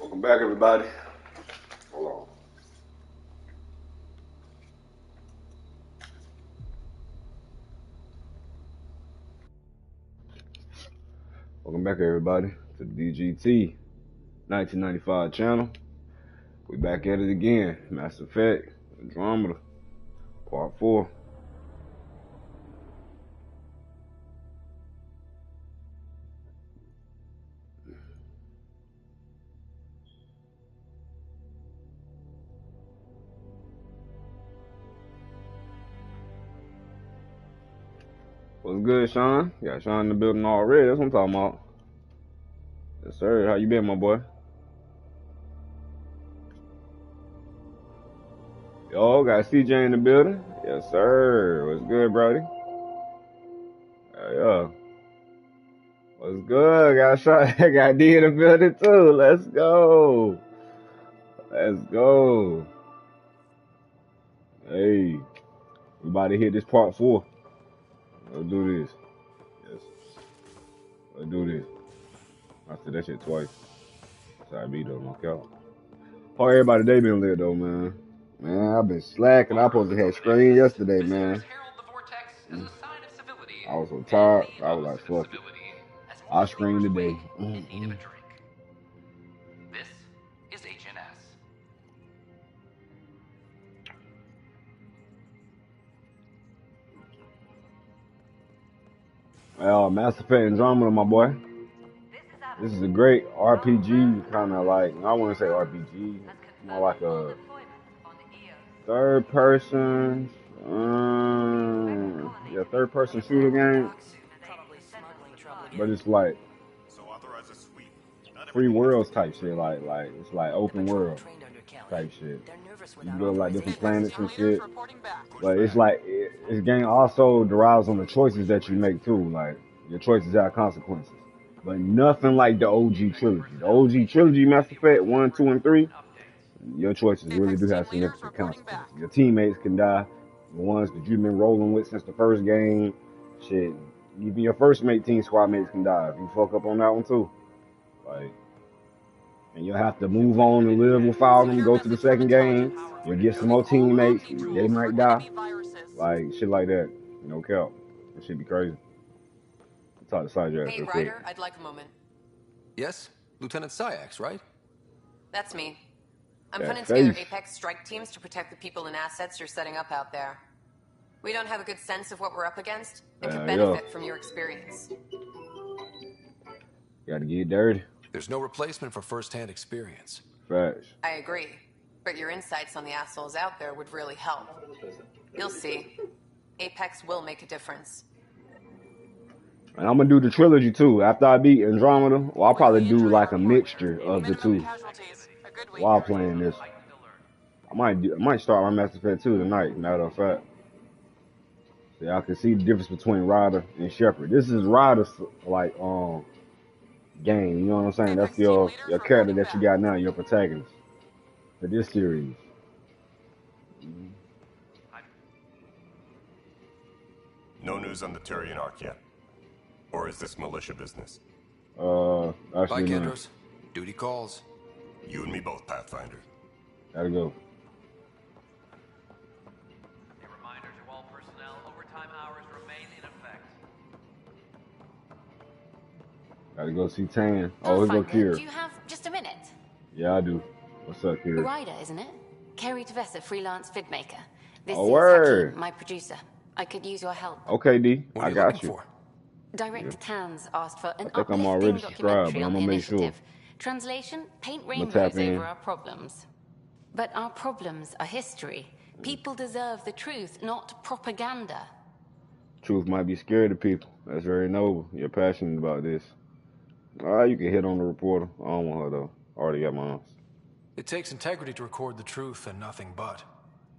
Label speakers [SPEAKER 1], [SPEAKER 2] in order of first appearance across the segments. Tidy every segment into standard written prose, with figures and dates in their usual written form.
[SPEAKER 1] Welcome back, everybody. Hold on. Welcome back, everybody, to the DGT 1995 channel. We back at it again. Mass Effect, Andromeda, Part 4. What's good, Sean? Got Sean in the building already. That's what I'm talking about. Yes, sir. How you been, my boy? Yo, got CJ in the building. Yes, sir. What's good, Brody? Yeah. What's good? Got Sean. Got D in the building too. Let's go. Let's go. Hey, we about to hit this part 4. Let's do this. Yes. Let's do this. I said that shit twice. Sorry, B though, no count. How everybody day been lit though, man. Man, I've been slacking. I supposed to have screen yesterday, man. I was so tired. I was like, fuck it. I screened today.
[SPEAKER 2] This is HNS.
[SPEAKER 1] Well, Mass Effect Andromeda, my boy. This is a great RPG, kind of like, I wouldn't say RPG, more like a third person shooter game. But it's like free worlds type shit, like it's like open world type shit. You build like different planets and shit. But it's like this game also derives on the choices that you make too. Like your choices have consequences. But nothing like the OG trilogy. The OG trilogy, Mass Effect 1, 2, and 3, your choices really do have significant consequences. Your teammates can die. The ones that you've been rolling with since the first game, shit, even your first team squad mates can die if you fuck up on that one too. Like, and you'll have to move on and live without them, go to the second game, you'll get some more teammates, they might die. Like, shit like that. No cap. That shit be crazy. Talk to Syjax
[SPEAKER 3] Hey,
[SPEAKER 1] real quick.
[SPEAKER 3] Ryder, I'd like a moment.
[SPEAKER 2] Yes? Lieutenant Syax, right?
[SPEAKER 3] That's me. I'm
[SPEAKER 1] That
[SPEAKER 3] putting together
[SPEAKER 1] face.
[SPEAKER 3] Apex strike teams to protect the people and assets you're setting up out there. We don't have a good sense of what we're up against, and could benefit from your experience.
[SPEAKER 1] Gotta get dirty.
[SPEAKER 2] There's no replacement for first-hand experience.
[SPEAKER 1] Facts.
[SPEAKER 3] I agree, but your insights on the assholes out there would really help. You'll see. Apex will make a difference.
[SPEAKER 1] And I'm gonna do the trilogy too. After I beat Andromeda, well, I'll probably do like a mixture of the two while playing this. I might start my Mass Effect 2 tonight, matter of fact. See, I can see the difference between Ryder and Shepard. This is Ryder's like game, you know what I'm saying? That's your character that you got now, your protagonist for this series.
[SPEAKER 4] No news on the Turian Ark yet? Or is this militia business?
[SPEAKER 1] Actually,
[SPEAKER 2] Bye, Kendros. Duty calls.
[SPEAKER 4] You and me both, Pathfinder.
[SPEAKER 1] Gotta go.
[SPEAKER 5] A reminder to all personnel, overtime hours remain in effect.
[SPEAKER 1] Gotta go see Tan. Oh, let's go Kira.
[SPEAKER 6] Do you have just a minute?
[SPEAKER 1] Yeah, I do. What's up, Kira?
[SPEAKER 6] Ryder, isn't it? Kerry Tavessa, freelance vidmaker. This
[SPEAKER 1] Oh,
[SPEAKER 6] is
[SPEAKER 1] word.
[SPEAKER 6] Hakeem, my producer. I could use your help.
[SPEAKER 1] Okay, D.
[SPEAKER 2] What are
[SPEAKER 1] I
[SPEAKER 2] you
[SPEAKER 1] got
[SPEAKER 2] looking
[SPEAKER 1] you.
[SPEAKER 2] for?
[SPEAKER 6] Director Tans asked for an
[SPEAKER 1] I think I'm
[SPEAKER 6] uplifting
[SPEAKER 1] already subscribed,
[SPEAKER 6] documentary
[SPEAKER 1] but
[SPEAKER 6] on
[SPEAKER 1] I'm
[SPEAKER 6] the
[SPEAKER 1] gonna make sure.
[SPEAKER 6] initiative. Translation, paint
[SPEAKER 1] tap
[SPEAKER 6] rainbows
[SPEAKER 1] in.
[SPEAKER 6] over our problems. But our problems are history. People deserve the truth, not propaganda.
[SPEAKER 1] Truth might be scary to people. That's very noble. You're passionate about this. You can hit on the reporter. I don't want her though. I already got mine.
[SPEAKER 2] It takes integrity to record the truth and nothing but.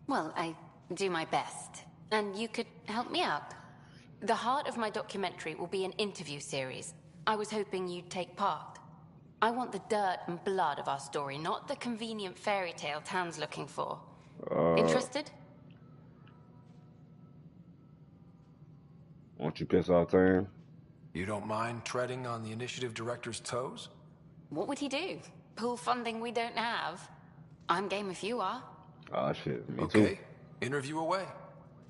[SPEAKER 6] Well, I do my best. And you could help me out. The heart of my documentary will be an interview series. I was hoping you'd take part. I want the dirt and blood of our story, not the convenient fairy tale Tan's looking for. Interested?
[SPEAKER 1] Won't you piss off Tan?
[SPEAKER 2] You don't mind treading on the initiative director's toes?
[SPEAKER 6] What would he do? Pool funding we don't have. I'm game if you are.
[SPEAKER 1] Oh, shit. Me
[SPEAKER 2] Okay,
[SPEAKER 1] too.
[SPEAKER 2] interview away.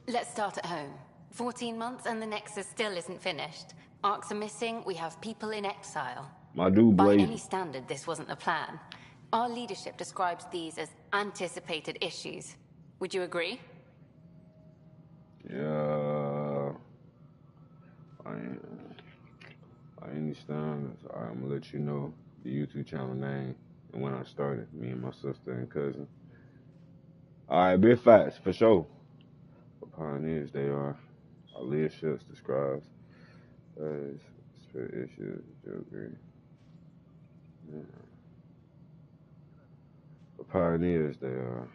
[SPEAKER 6] Let's start at home. 14 months and the Nexus still isn't finished. Arcs are missing, we have people in exile.
[SPEAKER 1] My dude,
[SPEAKER 6] By
[SPEAKER 1] Blaze.
[SPEAKER 6] any standard, this wasn't the plan. Our leadership describes these as anticipated issues. Would you agree?
[SPEAKER 1] Yeah. I understand. I'm gonna let you know the YouTube channel name and when I started. Me and my sister and cousin. Alright, big facts, for sure. What pioneers they are. Our leadership describes as spirit issues. Do you agree? Yeah. What pioneers they are.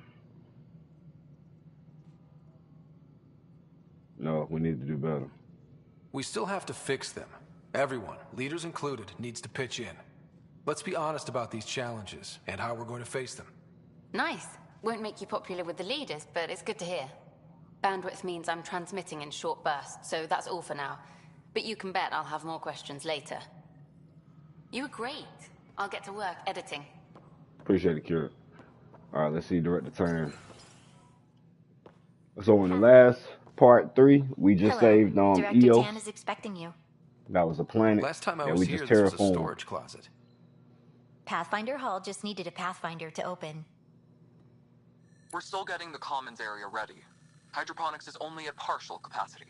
[SPEAKER 1] No, we need to do better.
[SPEAKER 2] We still have to fix them. Everyone, leaders included, needs to pitch in. Let's be honest about these challenges and how we're going to face them.
[SPEAKER 6] Nice. Won't make you popular with the leaders, but it's good to hear. Bandwidth means I'm transmitting in short bursts, so that's all for now. But you can bet I'll have more questions later. You were great. I'll get to work editing.
[SPEAKER 1] Appreciate it, Kira. Alright, let's see Director Turn. So in the last part 3, we just saved
[SPEAKER 7] Director
[SPEAKER 1] EO.
[SPEAKER 7] Tan is expecting you.
[SPEAKER 1] That was a planet.
[SPEAKER 2] Last time I
[SPEAKER 1] that
[SPEAKER 2] was
[SPEAKER 1] we
[SPEAKER 2] here,
[SPEAKER 1] just
[SPEAKER 2] this was a
[SPEAKER 1] terraformed.
[SPEAKER 2] storage closet.
[SPEAKER 7] Pathfinder Hall just needed a Pathfinder to open.
[SPEAKER 8] We're still getting the commons area ready. Hydroponics is only at partial capacity.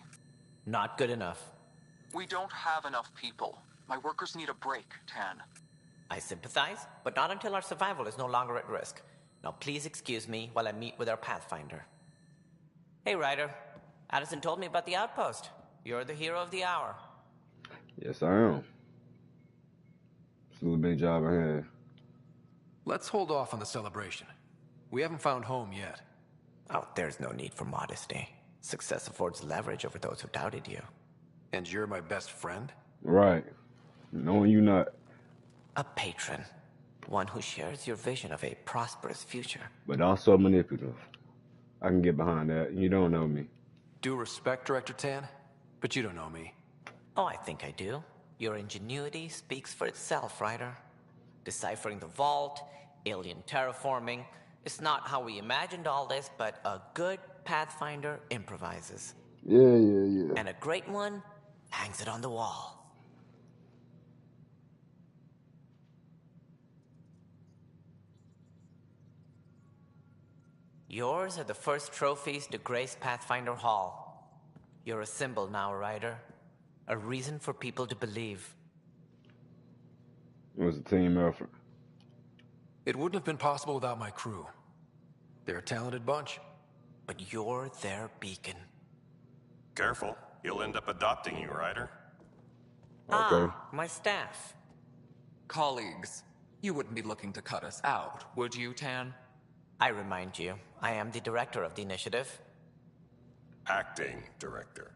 [SPEAKER 9] Not good enough.
[SPEAKER 8] We don't have enough people. My workers need a break, Tan.
[SPEAKER 9] I sympathize, but not until our survival is no longer at risk. Now please excuse me while I meet with our Pathfinder. Hey, Ryder. Addison told me about the outpost. You're the hero of the hour.
[SPEAKER 1] Yes, I am. Still a big job ahead.
[SPEAKER 2] Let's hold off on the celebration. We haven't found home yet.
[SPEAKER 9] Oh, there's no need for modesty. Success affords leverage over those who doubted you.
[SPEAKER 2] And you're my best friend?
[SPEAKER 1] Right. Knowing you not.
[SPEAKER 9] A patron. One who shares your vision of a prosperous future.
[SPEAKER 1] But also manipulative. I can get behind that. You don't know me.
[SPEAKER 2] Due respect, Director Tan, but you don't know me.
[SPEAKER 9] Oh, I think I do. Your ingenuity speaks for itself, Ryder. Deciphering the vault, alien terraforming. It's not how we imagined all this, but a good Pathfinder improvises.
[SPEAKER 1] Yeah.
[SPEAKER 9] And a great one hangs it on the wall. Yours are the first trophies to grace Pathfinder Hall. You're a symbol now, Ryder. A reason for people to believe.
[SPEAKER 1] It was a team effort.
[SPEAKER 2] It wouldn't have been possible without my crew. They're a talented bunch.
[SPEAKER 9] But you're their beacon.
[SPEAKER 4] Careful, he'll end up adopting you, Ryder.
[SPEAKER 1] Okay.
[SPEAKER 9] My staff.
[SPEAKER 8] Colleagues, you wouldn't be looking to cut us out, would you, Tan?
[SPEAKER 9] I remind you, I am the director of the initiative.
[SPEAKER 4] Acting director.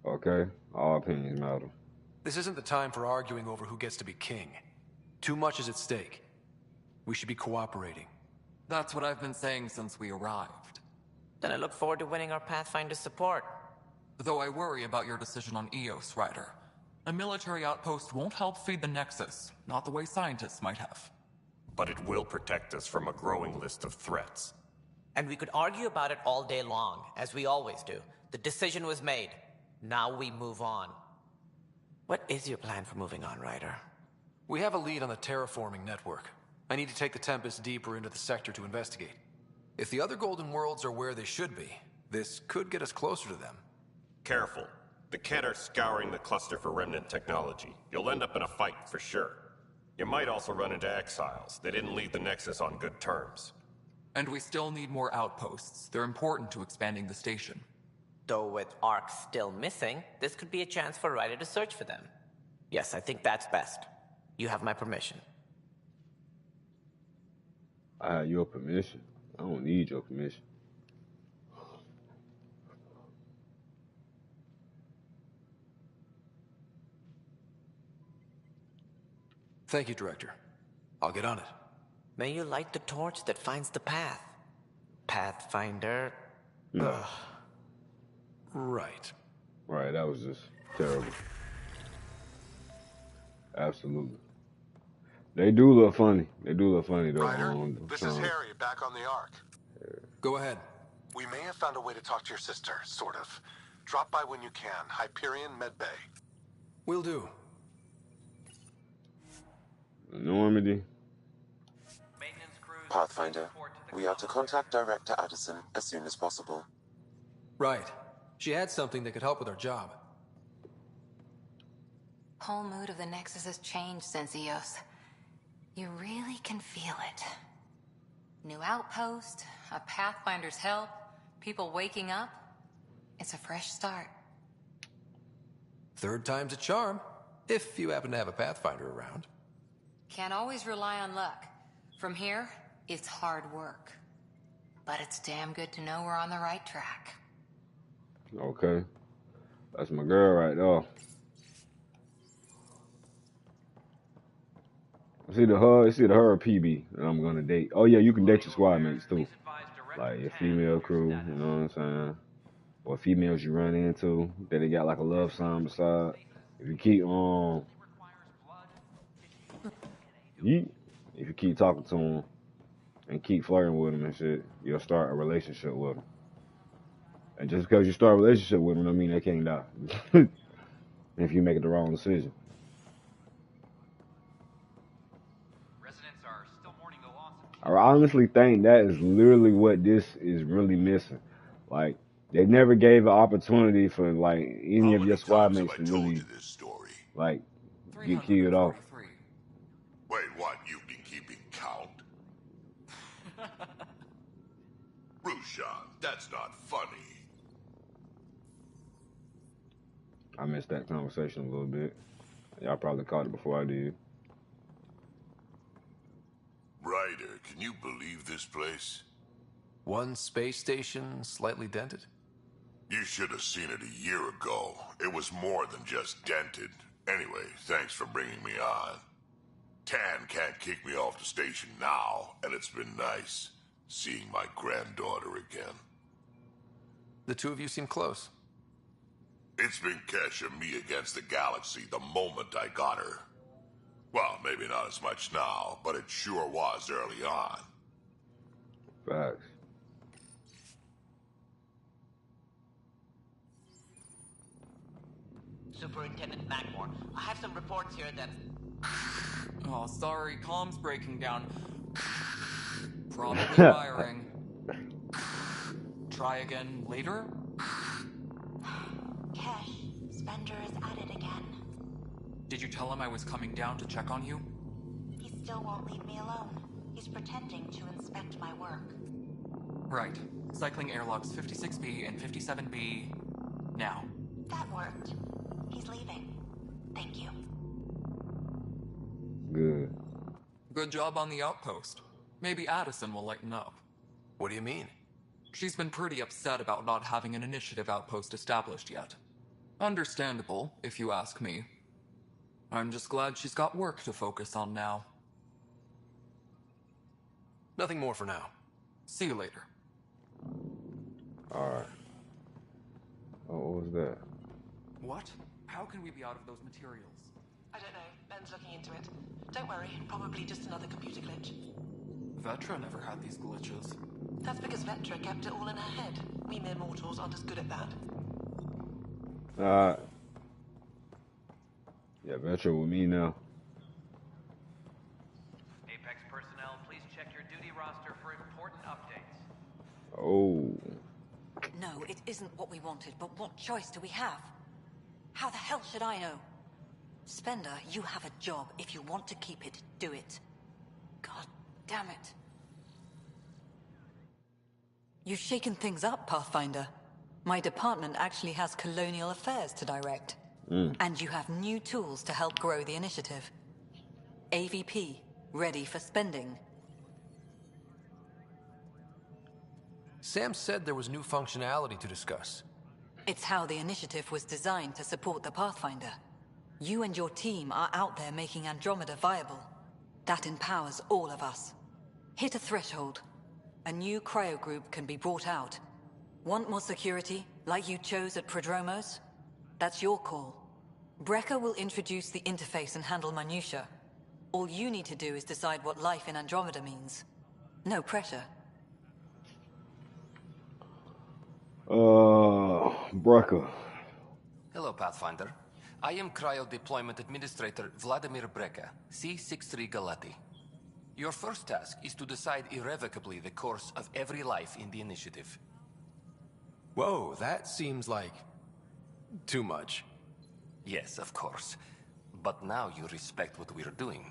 [SPEAKER 1] Okay. All opinions matter.
[SPEAKER 2] This isn't the time for arguing over who gets to be king. Too much is at stake. We should be cooperating.
[SPEAKER 8] That's what I've been saying since we arrived.
[SPEAKER 9] Then I look forward to winning our Pathfinder support.
[SPEAKER 8] Though I worry about your decision on Eos, Ryder. A military outpost won't help feed the Nexus, not the way scientists might have.
[SPEAKER 4] But it will protect us from a growing list of threats.
[SPEAKER 9] And we could argue about it all day long, as we always do. The decision was made. Now we move on. What is your plan for moving on, Ryder?
[SPEAKER 2] We have a lead on the terraforming network. I need to take the Tempest deeper into the sector to investigate. If the other Golden Worlds are where they should be, this could get us closer to them.
[SPEAKER 4] Careful. The Kett are scouring the cluster for remnant technology. You'll end up in a fight for sure. You might also run into exiles. They didn't leave the Nexus on good terms.
[SPEAKER 8] And we still need more outposts. They're important to expanding the station.
[SPEAKER 9] Though with Ark still missing, this could be a chance for Ryder to search for them. Yes, I think that's best. You have my permission.
[SPEAKER 1] I have your permission. I don't need your permission.
[SPEAKER 2] Thank you, Director. I'll get on it.
[SPEAKER 9] May you light the torch that finds the path. Pathfinder.
[SPEAKER 1] No.
[SPEAKER 2] Right.
[SPEAKER 1] Right, that was just terrible. Absolutely. They do look funny. They do look funny though.
[SPEAKER 10] Ryder, this is Harry, back on the Ark.
[SPEAKER 2] Go ahead.
[SPEAKER 10] We may have found a way to talk to your sister, sort of. Drop by when you can. Hyperion Medbay.
[SPEAKER 2] Will do.
[SPEAKER 1] Normandy.
[SPEAKER 11] Pathfinder, we are to contact Director Addison as soon as possible.
[SPEAKER 2] Right. She had something that could help with our job.
[SPEAKER 6] Whole mood of the Nexus has changed since EOS. You really can feel it. New outpost, a Pathfinder's help, people waking up. It's a fresh start.
[SPEAKER 2] Third time's a charm, if you happen to have a Pathfinder around.
[SPEAKER 6] Can't always rely on luck. From here, it's hard work. But it's damn good to know we're on the right track.
[SPEAKER 1] Okay. That's my girl right there. It's either her or PB that I'm gonna date. Oh yeah, you can date your squad mates too. Like your female crew, you know what I'm saying? Or females you run into that they got like a love sign beside. If you keep talking to them and keep flirting with them and shit, you'll start a relationship with them. And just because you start a relationship with them, don't mean they can't die. If you make the wrong decision. I honestly think that is literally what this is really missing. Like, they never gave an opportunity for like any of your squad mates to really like get killed off.
[SPEAKER 12] Wait, what? You've been keeping count? Rushan, that's not funny.
[SPEAKER 1] I missed that conversation a little bit. Y'all probably caught it before I did.
[SPEAKER 12] Ryder, can you believe this place?
[SPEAKER 2] One space station slightly dented?
[SPEAKER 12] You should have seen it a year ago. It was more than just dented. Anyway, thanks for bringing me on. Tann can't kick me off the station now, and it's been nice seeing my granddaughter again.
[SPEAKER 2] The two of you seem close.
[SPEAKER 12] It's been Kesh and me against the galaxy the moment I got her. Well, maybe not as much now, but it sure was early on.
[SPEAKER 1] Facts.
[SPEAKER 9] Superintendent Magmore, I have some reports here that...
[SPEAKER 8] Oh, sorry, comms breaking down. Probably firing. Try again later?
[SPEAKER 7] Kesh, Spender is at it again.
[SPEAKER 8] Did you tell him I was coming down to check on you?
[SPEAKER 7] He still won't leave me alone. He's pretending to inspect my work.
[SPEAKER 8] Right. Cycling airlocks 56B and 57B... now.
[SPEAKER 7] That worked. He's leaving. Thank you.
[SPEAKER 1] Good.
[SPEAKER 8] Good job on the outpost. Maybe Addison will lighten up.
[SPEAKER 2] What do you mean?
[SPEAKER 8] She's been pretty upset about not having an initiative outpost established yet. Understandable, if you ask me. I'm just glad she's got work to focus on now.
[SPEAKER 2] Nothing more for now.
[SPEAKER 8] See you later.
[SPEAKER 1] Alright. Oh, what was that?
[SPEAKER 8] What? How can we be out of those materials?
[SPEAKER 13] I don't know. Ben's looking into it. Don't worry, probably just another computer glitch.
[SPEAKER 8] Vetra never had these glitches.
[SPEAKER 13] That's because Vetra kept it all in her head. We mere mortals aren't as good at that.
[SPEAKER 1] Yeah, Vetra with me now.
[SPEAKER 5] Apex personnel, please check your duty roster for important updates.
[SPEAKER 1] Oh.
[SPEAKER 14] No, it isn't what we wanted, but what choice do we have? How the hell should I know? Spender, you have a job. If you want to keep it, do it. God damn it. You've shaken things up, Pathfinder. My department actually has colonial affairs to direct. And you have new tools to help grow the initiative. AVP, ready for spending.
[SPEAKER 2] Sam said there was new functionality to discuss.
[SPEAKER 14] It's how the initiative was designed to support the Pathfinder. You and your team are out there making Andromeda viable. That empowers all of us. Hit a threshold. A new cryo group can be brought out. Want more security, like you chose at Prodromos? That's your call. Brecker will introduce the interface and handle minutiae. All you need to do is decide what life in Andromeda means. No pressure.
[SPEAKER 1] Brecker.
[SPEAKER 15] Hello, Pathfinder. I am Cryo Deployment Administrator Vladimir Brecker, C-63 Galati. Your first task is to decide irrevocably the course of every life in the initiative.
[SPEAKER 2] Whoa, that seems like too much.
[SPEAKER 15] Yes, of course. But now you respect what we're doing.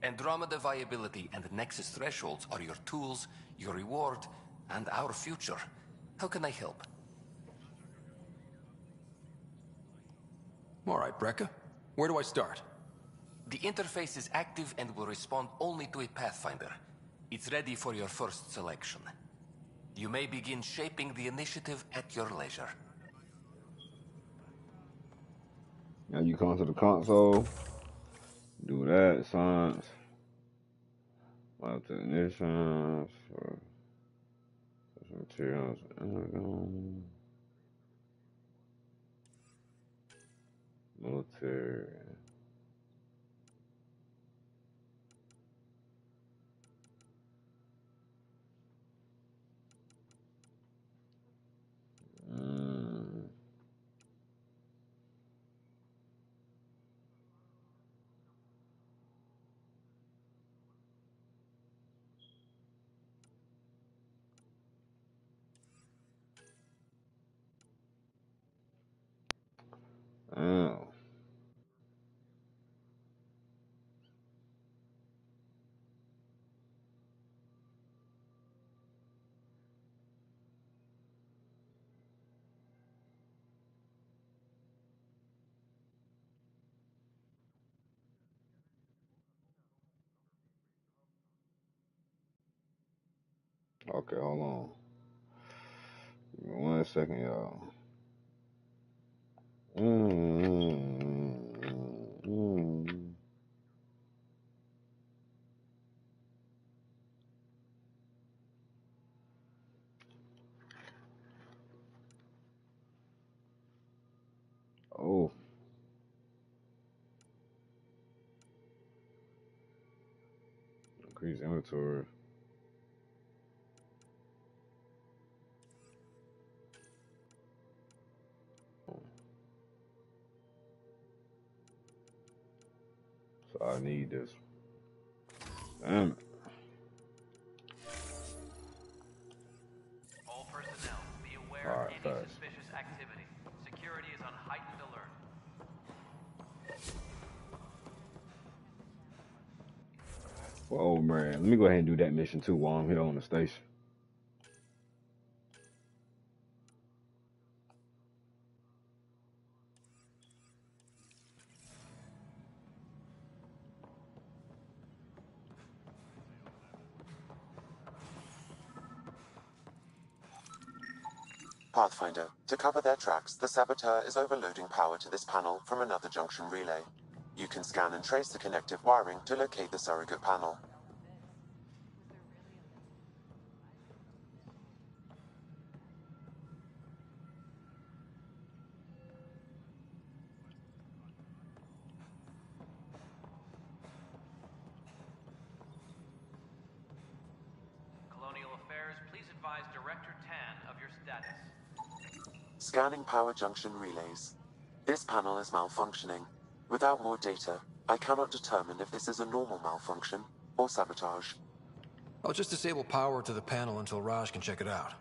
[SPEAKER 15] Andromeda viability and Nexus thresholds are your tools, your reward, and our future. How can I help?
[SPEAKER 2] All right, Brecker. Where do I start?
[SPEAKER 15] The interface is active and will respond only to a Pathfinder. It's ready for your first selection. You may begin shaping the initiative at your leisure.
[SPEAKER 1] Now you come to the console, do that, science, lab technicians, for materials, military. Oh. Okay, hold on. Give me 1 second, y'all. Oh. Increase inventory. So I need this. Damn it.
[SPEAKER 5] All personnel, be aware of any suspicious activity. Security is on heightened alert.
[SPEAKER 1] Well, man, let me go ahead and do that mission too while I'm here on the station.
[SPEAKER 11] Pathfinder, to cover their tracks, the Saboteur is overloading power to this panel from another junction relay. You can scan and trace the connective wiring to locate the surrogate panel.
[SPEAKER 5] Colonial Affairs, please advise Director Tan of your status.
[SPEAKER 11] Scanning power junction relays. This panel is malfunctioning. Without more data, I cannot determine if this is a normal malfunction or sabotage.
[SPEAKER 2] I'll just disable power to the panel until Raj can check it out.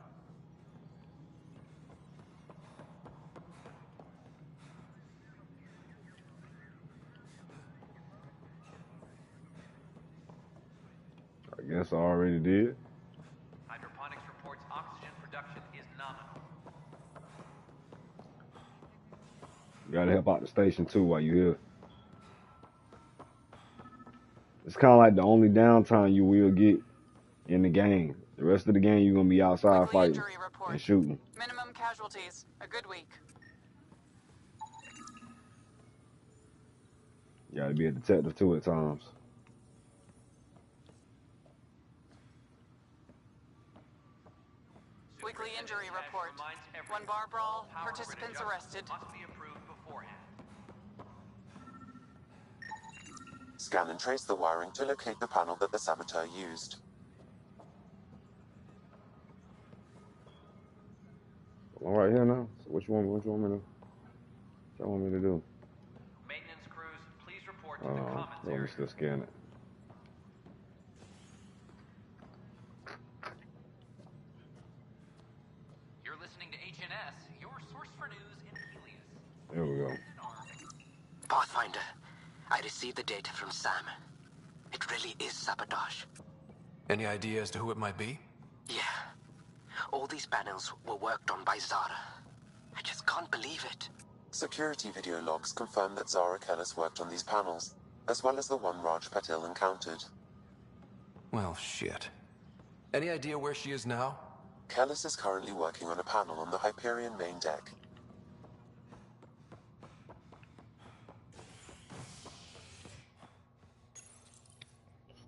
[SPEAKER 1] I guess I already did.
[SPEAKER 5] Hydroponics reports oxygen production is nominal.
[SPEAKER 1] You gotta help out the station too while you're here. It's kind of like the only downtime you will get in the game. The rest of the game, you're gonna be outside fighting and shooting.
[SPEAKER 16] Minimum casualties. A good week.
[SPEAKER 1] You gotta be a detective too at times.
[SPEAKER 16] Weekly injury report. One bar brawl. Participants arrested.
[SPEAKER 5] Must be approved beforehand.
[SPEAKER 11] Scan and trace the wiring to locate the panel that the saboteur used.
[SPEAKER 1] All right here now. So what you want me to do?
[SPEAKER 5] Maintenance crews, please report to the commons
[SPEAKER 1] Let me
[SPEAKER 5] area.
[SPEAKER 1] still scan it.
[SPEAKER 5] You're listening to HNS, your source for news in Helios.
[SPEAKER 1] There we go.
[SPEAKER 17] Pathfinder, I received the data from Sam. It really is sabotage.
[SPEAKER 2] Any idea as to who it might be?
[SPEAKER 17] Yeah. All these panels were worked on by Zara. I just can't believe it.
[SPEAKER 11] Security video logs confirm that Zara Kellis worked on these panels, as well as the one Raj Patil encountered.
[SPEAKER 2] Well, shit. Any idea where she is now?
[SPEAKER 11] Kellis is currently working on a panel on the Hyperion main deck.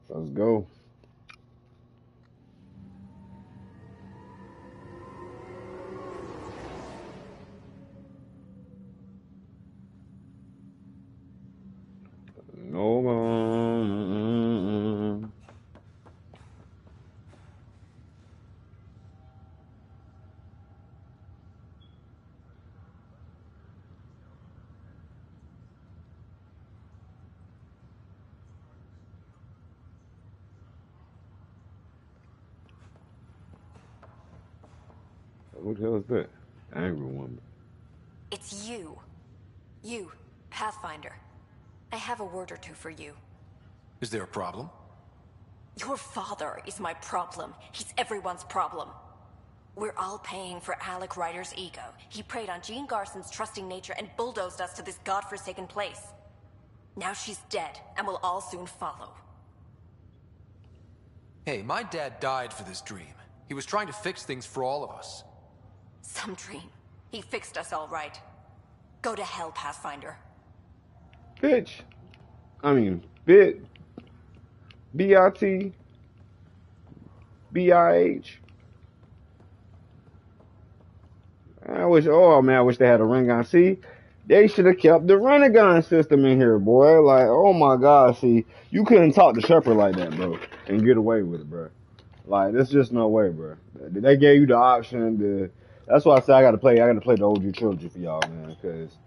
[SPEAKER 1] Let's go. No one. Who the hell is that? Angry woman.
[SPEAKER 18] It's you. You, Pathfinder. I have a word or two for you.
[SPEAKER 2] Is there a problem?
[SPEAKER 18] Your father is my problem. He's everyone's problem. We're all paying for Alec Ryder's ego. He preyed on Jean Garson's trusting nature and bulldozed us to this godforsaken place. Now she's dead, and we'll all soon follow.
[SPEAKER 2] Hey, my dad died for this dream. He was trying to fix things for all of us.
[SPEAKER 18] Some dream. He fixed us all right. Go to hell, Pathfinder.
[SPEAKER 1] Bitch. I mean, bit. B-I-T. B-I-H. I wish they had a Rinnegan. See, they should have kept the Rinnegan system in here, boy. Like, oh my God, see, you couldn't talk to Shepard like that, bro, and get away with it, bro. Like, there's just no way, bro. They gave you the option to. That's why I say I gotta play the OG trilogy for y'all, man, because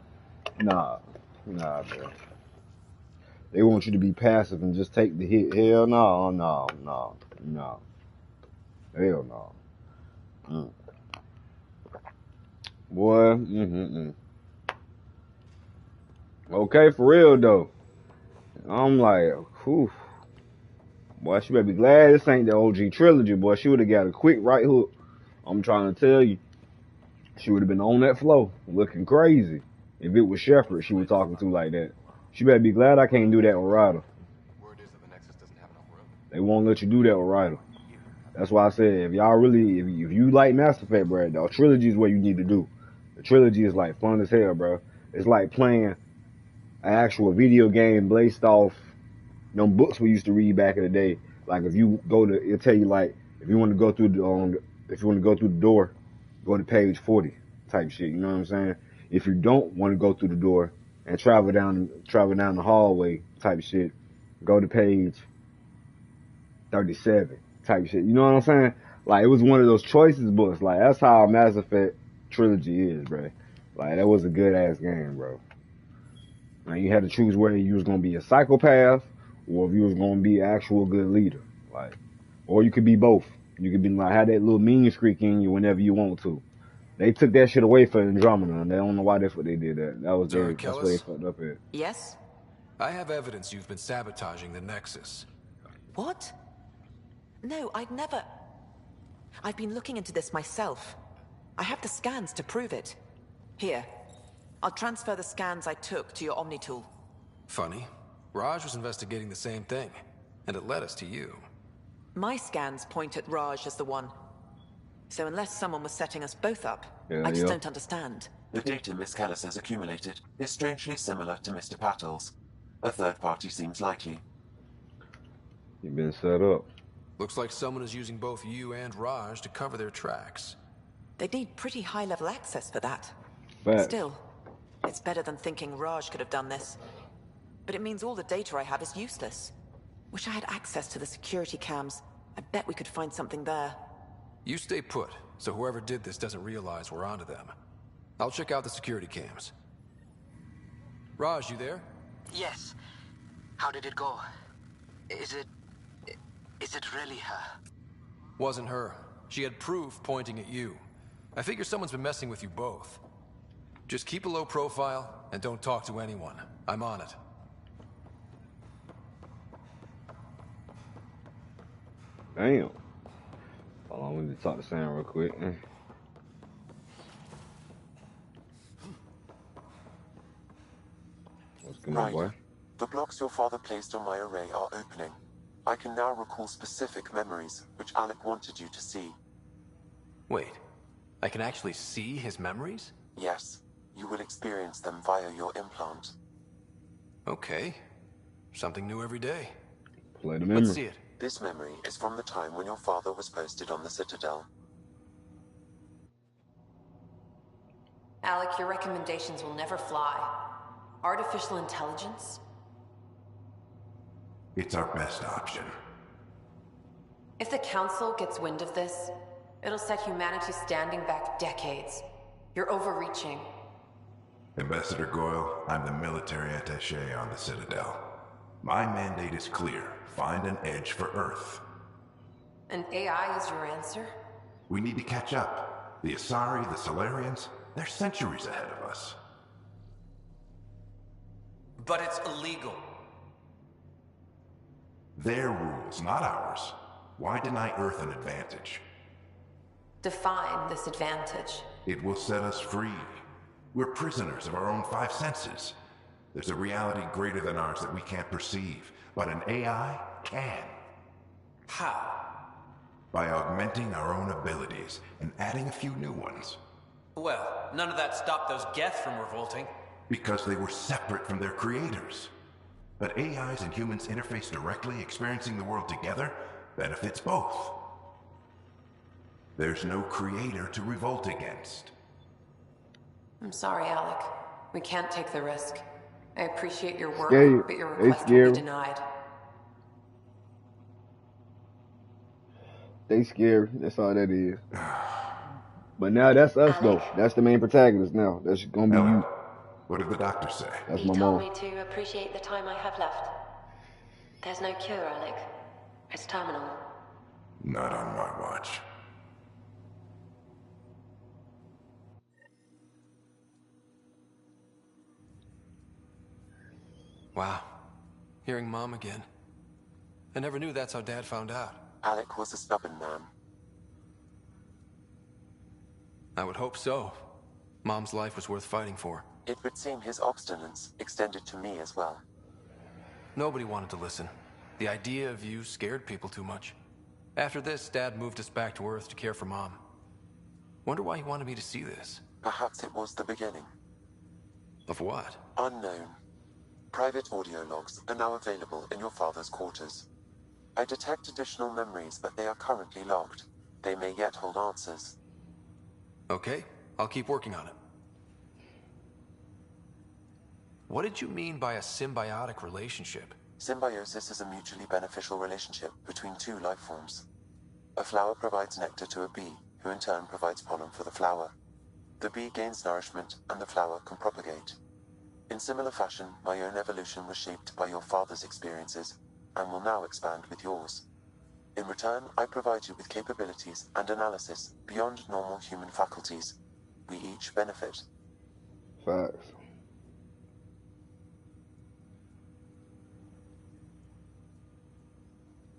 [SPEAKER 1] nah, bro. They want you to be passive and just take the hit. Hell no. Hell no. Boy, Okay, for real though. I'm like, whew. Boy, she better be glad this ain't the OG trilogy, boy. She would have got a quick right hook. I'm trying to tell you. She would have been on that flow, looking crazy. If it was Shepard she was talking to like that. She better be glad I can't do that with Ryder. They won't let you do that with Ryder. That's why I said, if y'all really, if you like Mass Effect, bro, the trilogy is what you need to do. The trilogy is like fun as hell, bro. It's like playing an actual video game based off them books we used to read back in the day. Like if you go to, it'll tell you like, if you want to go through the door, go to page 40 type shit. You know what I'm saying? If you don't want to go through the door and travel down the hallway type shit, go to page 37 type shit. You know what I'm saying? Like, it was one of those choices books. Like, that's how Mass Effect trilogy is, bro. Like, that was a good ass game, bro. Now you had to choose whether you was gonna be a psychopath or if you was gonna be an actual good leader. Like, or you could be both. You could be like, have that little mean streak in you whenever you want to. They took that shit away from Andromeda, and they don't know why that's what they did that. That's where they fucked up at.
[SPEAKER 9] Yes?
[SPEAKER 2] I have evidence you've been sabotaging the Nexus.
[SPEAKER 9] What? No, I'd never... I've been looking into this myself. I have the scans to prove it. Here. I'll transfer the scans I took to your Omni tool.
[SPEAKER 2] Funny. Raj was investigating the same thing, and it led us to you.
[SPEAKER 9] My scans point at Raj as the one. So unless someone was setting us both up, I just don't understand.
[SPEAKER 11] The data Miss Kellis has accumulated is strangely similar to Mr. Patel's. A third party seems likely.
[SPEAKER 1] You've been set up.
[SPEAKER 2] Looks like someone is using both you and Raj to cover their tracks.
[SPEAKER 9] They'd need pretty high-level access for that.
[SPEAKER 1] But
[SPEAKER 9] still, it's better than thinking Raj could have done this.
[SPEAKER 19] But it means all the data I have is useless. Wish I had access to the security cams. I bet we could find something there.
[SPEAKER 2] You stay put, so whoever did this doesn't realize we're onto them. I'll check out the security cams. Raj, you there?
[SPEAKER 17] Yes. How did it go? Is it really her?
[SPEAKER 2] Wasn't her. She had proof pointing at you. I figure someone's been messing with you both. Just keep a low profile and don't talk to anyone. I'm on it.
[SPEAKER 1] Damn. Hold on, we need to talk to Sam real quick. What's going on, boy?
[SPEAKER 11] The blocks your father placed on my array are opening. I can now recall specific memories, which Alec wanted you to see.
[SPEAKER 2] Wait, I can actually see his memories?
[SPEAKER 11] Yes, you will experience them via your implant.
[SPEAKER 2] Okay. Something new every day.
[SPEAKER 1] Play the memory.
[SPEAKER 2] Let's see it.
[SPEAKER 11] This memory is from the time when your father was posted on the Citadel.
[SPEAKER 3] Alec, your recommendations will never fly. Artificial intelligence?
[SPEAKER 20] It's our best option.
[SPEAKER 3] If the Council gets wind of this, it'll set humanity standing back decades. You're overreaching.
[SPEAKER 20] Ambassador Goyle, I'm the military attaché on the Citadel. My mandate is clear. Find an edge for Earth.
[SPEAKER 3] And AI is your answer?
[SPEAKER 20] We need to catch up. The Asari, the Solarians, they're centuries ahead of us.
[SPEAKER 15] But it's illegal.
[SPEAKER 20] Their rules, not ours. Why deny Earth an advantage?
[SPEAKER 3] Define this advantage.
[SPEAKER 20] It will set us free. We're prisoners of our own five senses. There's a reality greater than ours that we can't perceive, but an AI can.
[SPEAKER 15] How?
[SPEAKER 20] By augmenting our own abilities and adding a few new ones.
[SPEAKER 15] Well, none of that stopped those Geth from revolting.
[SPEAKER 20] Because they were separate from their creators. But AIs and humans interface directly, experiencing the world together, benefits both. There's no creator to revolt against.
[SPEAKER 3] I'm sorry, Alec. We can't take the risk. I appreciate your work, but your
[SPEAKER 1] They
[SPEAKER 3] request will
[SPEAKER 1] scared.
[SPEAKER 3] be denied.
[SPEAKER 1] They scared. That's all that is. But now that's us, though. That's the main protagonist now. That's gonna be you.
[SPEAKER 20] What did the doctor say?
[SPEAKER 1] That's
[SPEAKER 18] He
[SPEAKER 1] my
[SPEAKER 18] told
[SPEAKER 1] mom.
[SPEAKER 18] me to appreciate the time I have left. There's no cure, Alec. It's terminal.
[SPEAKER 20] Not on my watch.
[SPEAKER 2] Wow. Hearing Mom again. I never knew that's how Dad found out.
[SPEAKER 11] Alec was a stubborn man.
[SPEAKER 2] I would hope so. Mom's life was worth fighting for.
[SPEAKER 11] It would seem his obstinance extended to me as well.
[SPEAKER 2] Nobody wanted to listen. The idea of you scared people too much. After this, Dad moved us back to Earth to care for Mom. Wonder why he wanted me to see this.
[SPEAKER 11] Perhaps it was the beginning.
[SPEAKER 2] Of what?
[SPEAKER 11] Unknown. Private audio logs are now available in your father's quarters. I detect additional memories, but they are currently logged. They may yet hold answers.
[SPEAKER 2] Okay, I'll keep working on it. What did you mean by a symbiotic relationship?
[SPEAKER 11] Symbiosis is a mutually beneficial relationship between two life forms. A flower provides nectar to a bee, who in turn provides pollen for the flower. The bee gains nourishment, and the flower can propagate. In similar fashion, my own evolution was shaped by your father's experiences, and will now expand with yours. In return, I provide you with capabilities and analysis beyond normal human faculties. We each benefit.
[SPEAKER 1] Facts.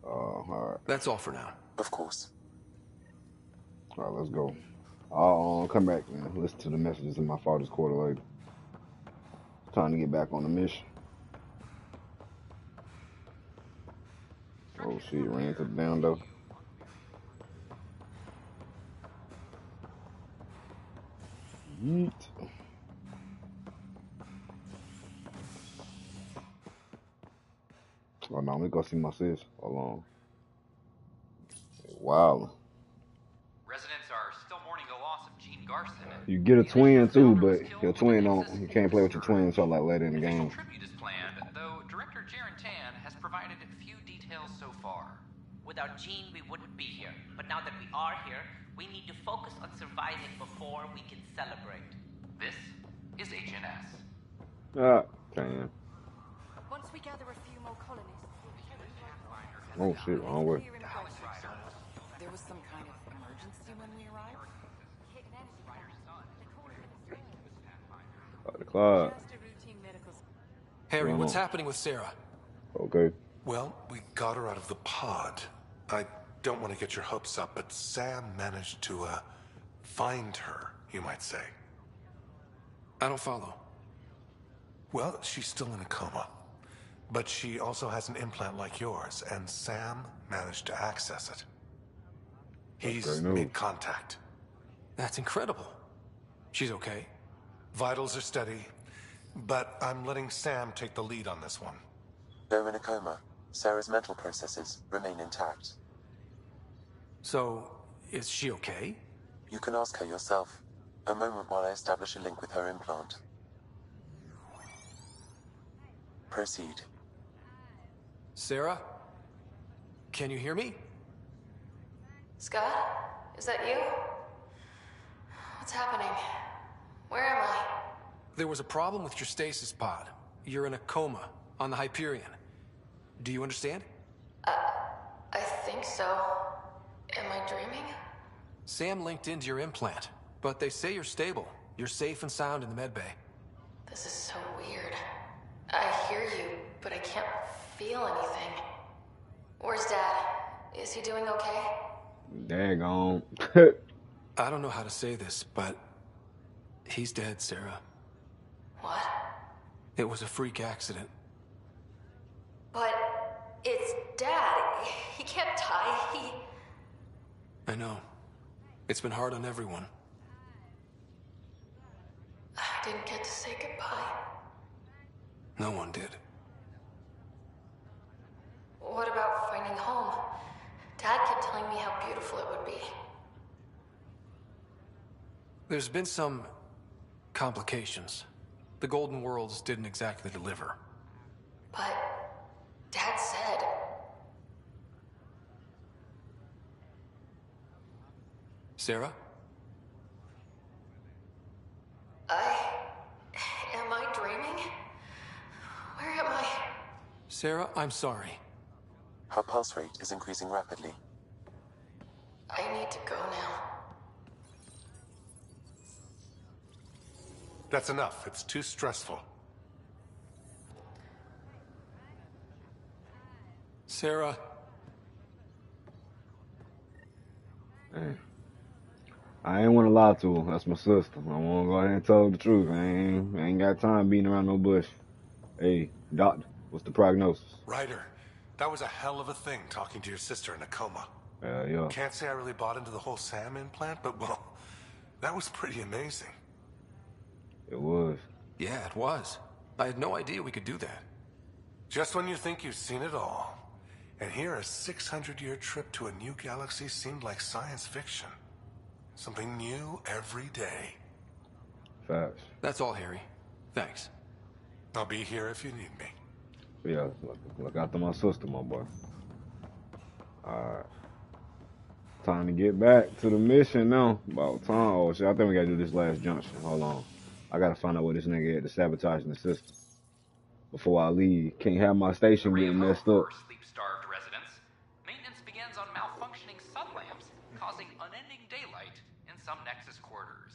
[SPEAKER 1] Alright.
[SPEAKER 2] That's all for now.
[SPEAKER 11] Of course.
[SPEAKER 1] Alright, let's go. I'll come back and listen to the messages in my father's quarter later. Time to get back on the mission. Oh shit, ran to the down though. Yeet. Oh no, let me go see my sis. Hold on. Wow.
[SPEAKER 5] Residents are still mourning the loss of Gene Garson.
[SPEAKER 1] You get a twin too, but your twin don't. You can't play with your twin until like later in the game.
[SPEAKER 5] Tribute is planned, though Dr. Jaren Tan has provided few details so far.
[SPEAKER 9] Without Jean, we wouldn't be here. But now that we are here, we need to focus on surviving before we can celebrate.
[SPEAKER 5] This is HNS.
[SPEAKER 1] Damn.
[SPEAKER 18] Once we gather a few more colonists.
[SPEAKER 1] Oh shit, wrong way.
[SPEAKER 19] There was some kind of emergency when we arrived?
[SPEAKER 1] The clock.
[SPEAKER 2] Harry, what's happening with Sarah?
[SPEAKER 1] Okay.
[SPEAKER 10] Well, we got her out of the pod. I don't want to get your hopes up, but Sam managed to, find her, you might say.
[SPEAKER 2] I don't follow.
[SPEAKER 10] Well, she's still in a coma. But she also has an implant like yours, and Sam managed to access it. He's made contact.
[SPEAKER 2] That's incredible. She's okay?
[SPEAKER 10] Vitals are steady, but I'm letting Sam take the lead on this one.
[SPEAKER 11] Though in a coma, Sarah's mental processes remain intact.
[SPEAKER 2] So, is she okay?
[SPEAKER 11] You can ask her yourself. A moment while I establish a link with her implant. Proceed.
[SPEAKER 2] Sarah? Can you hear me?
[SPEAKER 3] Scott? Is that you? What's happening? Where am I?
[SPEAKER 2] There was a problem with your stasis pod. You're in a coma on the Hyperion. Do you understand?
[SPEAKER 3] I think so. Am I dreaming?
[SPEAKER 2] Sam linked into your implant, but they say you're stable. You're safe and sound in the medbay.
[SPEAKER 3] This is so weird. I hear you, but I can't feel anything. Where's Dad? Is he doing okay?
[SPEAKER 1] Daggone.
[SPEAKER 2] I don't know how to say this, but he's dead, Sarah.
[SPEAKER 3] What?
[SPEAKER 2] It was a freak accident.
[SPEAKER 3] But it's Dad. He can't die.
[SPEAKER 2] I know. It's been hard on everyone.
[SPEAKER 3] I didn't get to say goodbye.
[SPEAKER 2] No one did.
[SPEAKER 3] What about finding home? Dad kept telling me how beautiful it would be.
[SPEAKER 2] There's been some complications. The Golden Worlds didn't exactly deliver.
[SPEAKER 3] But Dad said...
[SPEAKER 2] Sarah?
[SPEAKER 3] Am I dreaming? Where am I?
[SPEAKER 2] Sarah, I'm sorry.
[SPEAKER 11] Her pulse rate is increasing rapidly.
[SPEAKER 3] I need to go now.
[SPEAKER 10] That's enough. It's too stressful.
[SPEAKER 2] Sarah.
[SPEAKER 1] Hey. I ain't want to lie to her. That's my sister. I want to go ahead and tell her the truth. I ain't got time beating around no bush. Hey, doctor, what's the prognosis?
[SPEAKER 10] Ryder, that was a hell of a thing talking to your sister in a coma.
[SPEAKER 1] Yeah.
[SPEAKER 10] Can't say I really bought into the whole Sam implant, but well, that was pretty amazing.
[SPEAKER 1] It was.
[SPEAKER 2] Yeah, it was. I had no idea we could do that.
[SPEAKER 10] Just when you think you've seen it all. And here a 600-year trip to a new galaxy seemed like science fiction. Something new every day.
[SPEAKER 1] Facts.
[SPEAKER 2] That's all, Harry. Thanks.
[SPEAKER 10] I'll be here if you need me.
[SPEAKER 1] Yeah, look after my sister, my boy. Alright. Time to get back to the mission now. About time. Oh shit, I think we gotta do this last junction. Hold on. I gotta find out where this nigga at to sabotage the system. Before I leave. Can't have my station getting messed up.
[SPEAKER 5] Sleep-starved residents. Maintenance begins on malfunctioning sun lamps, causing unending daylight in some Nexus quarters.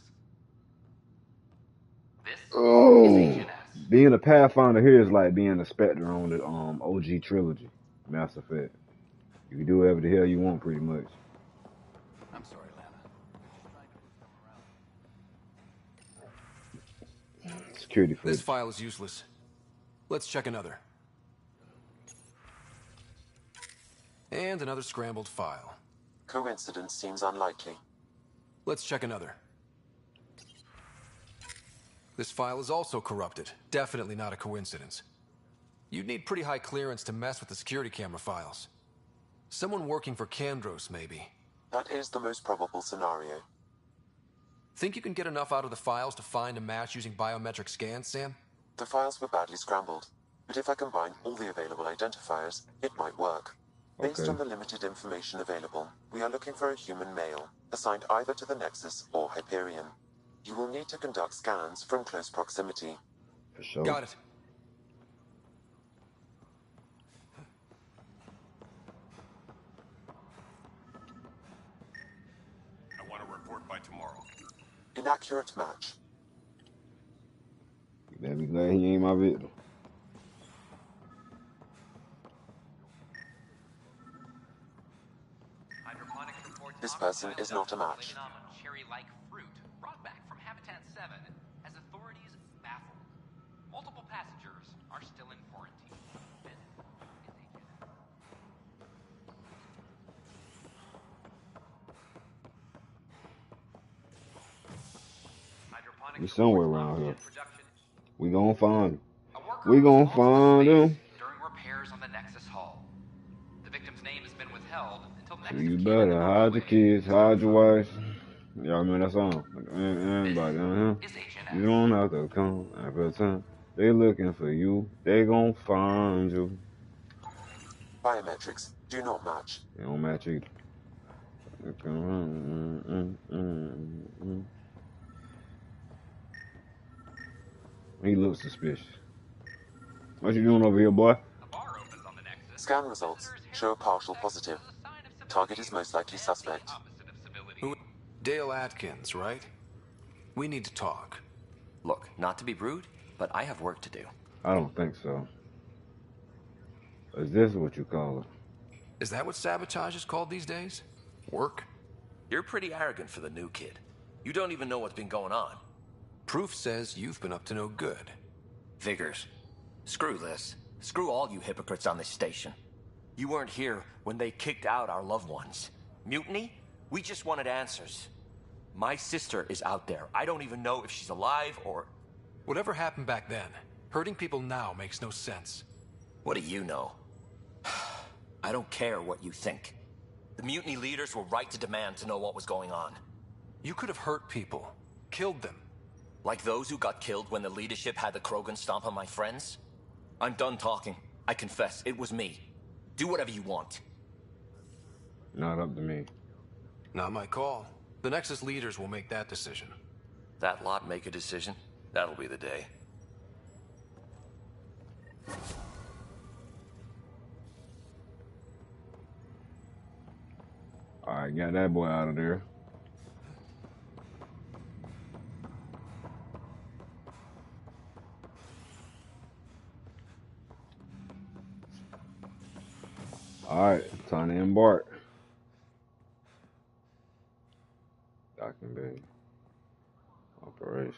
[SPEAKER 5] This is HNS.
[SPEAKER 1] Being a Pathfinder here is like being a Spectre on the OG trilogy, Mass Effect. You can do whatever the hell you want, pretty much.
[SPEAKER 5] I'm sorry, Lana.
[SPEAKER 1] Security footage.
[SPEAKER 2] This file is useless. Let's check another. And another scrambled file.
[SPEAKER 11] Coincidence seems unlikely.
[SPEAKER 2] Let's check another. This file is also corrupted. Definitely not a coincidence. You'd need pretty high clearance to mess with the security camera files. Someone working for Kandros, maybe.
[SPEAKER 11] That is the most probable scenario.
[SPEAKER 2] Think you can get enough out of the files to find a match using biometric scans, Sam?
[SPEAKER 11] The files were badly scrambled. but if I combine all the available identifiers, it might work. Based
[SPEAKER 1] Okay.
[SPEAKER 11] on the limited information available, we are looking for a human male, assigned either to the Nexus or Hyperion. You will need to conduct scans from close proximity.
[SPEAKER 1] For sure.
[SPEAKER 2] Got it.
[SPEAKER 4] I want to report by tomorrow.
[SPEAKER 11] Inaccurate match.
[SPEAKER 1] You better be glad he ain't my victim.
[SPEAKER 11] This person is not a match.
[SPEAKER 5] Cherry-like fruit brought back from Habitat 7 as authorities baffled. Multiple passengers are still in quarantine.
[SPEAKER 1] He's somewhere around here. We gonna find him. We gonna find him.
[SPEAKER 5] During repairs on the Nexus Hull. The victim's name has been withheld until next.
[SPEAKER 1] You better hide your kids, hide your wife. Y'all remember that song? Everybody, You don't have to come every time. They looking for you. They gon' find you.
[SPEAKER 11] Biometrics do not match.
[SPEAKER 1] They don't match either. He looks suspicious. What you doing over here, boy?
[SPEAKER 11] Scan results show a partial positive. Target is most likely suspect.
[SPEAKER 2] Dale Atkins, right? We need to talk.
[SPEAKER 21] Look, not to be rude, but I have work to do.
[SPEAKER 1] I don't think so. Is this what you call it?
[SPEAKER 2] Is that what sabotage is called these days? Work?
[SPEAKER 21] You're pretty arrogant for the new kid. You don't even know what's been going on.
[SPEAKER 2] Proof says you've been up to no good.
[SPEAKER 21] Vigors. Screw this. Screw all you hypocrites on this station. You weren't here when they kicked out our loved ones. Mutiny? We just wanted answers. My sister is out there. I don't even know if she's alive or...
[SPEAKER 2] Whatever happened back then, hurting people now makes no sense.
[SPEAKER 21] What do you know? I don't care what you think. The mutiny leaders were right to demand to know what was going on.
[SPEAKER 2] You could have hurt people. Killed them.
[SPEAKER 21] Like those who got killed when the leadership had the Krogan stomp on my friends? I'm done talking. I confess, it was me. Do whatever you want.
[SPEAKER 1] Not up to me.
[SPEAKER 2] Not my call. The Nexus leaders will make that decision.
[SPEAKER 21] That lot make a decision? That'll be the day.
[SPEAKER 1] Alright, got that boy out of there. Alright, time to embark. Docking bay. Operations.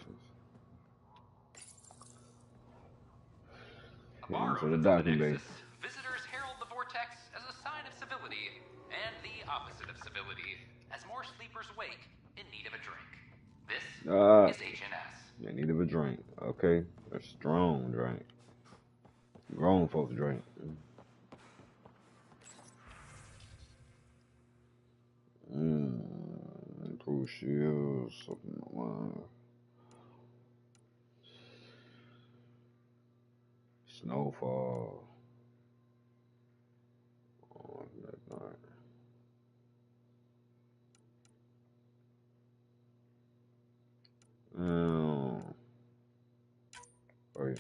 [SPEAKER 1] Into the docking bay.
[SPEAKER 5] Visitors herald the vortex as a sign of civility, and the opposite of civility, as more sleepers wake in need of a drink. This is HNS.
[SPEAKER 1] In need of a drink. Okay, a strong drink. Grown folks drink. Improve shields, something like Snowfall. Oh, that's not. Wait.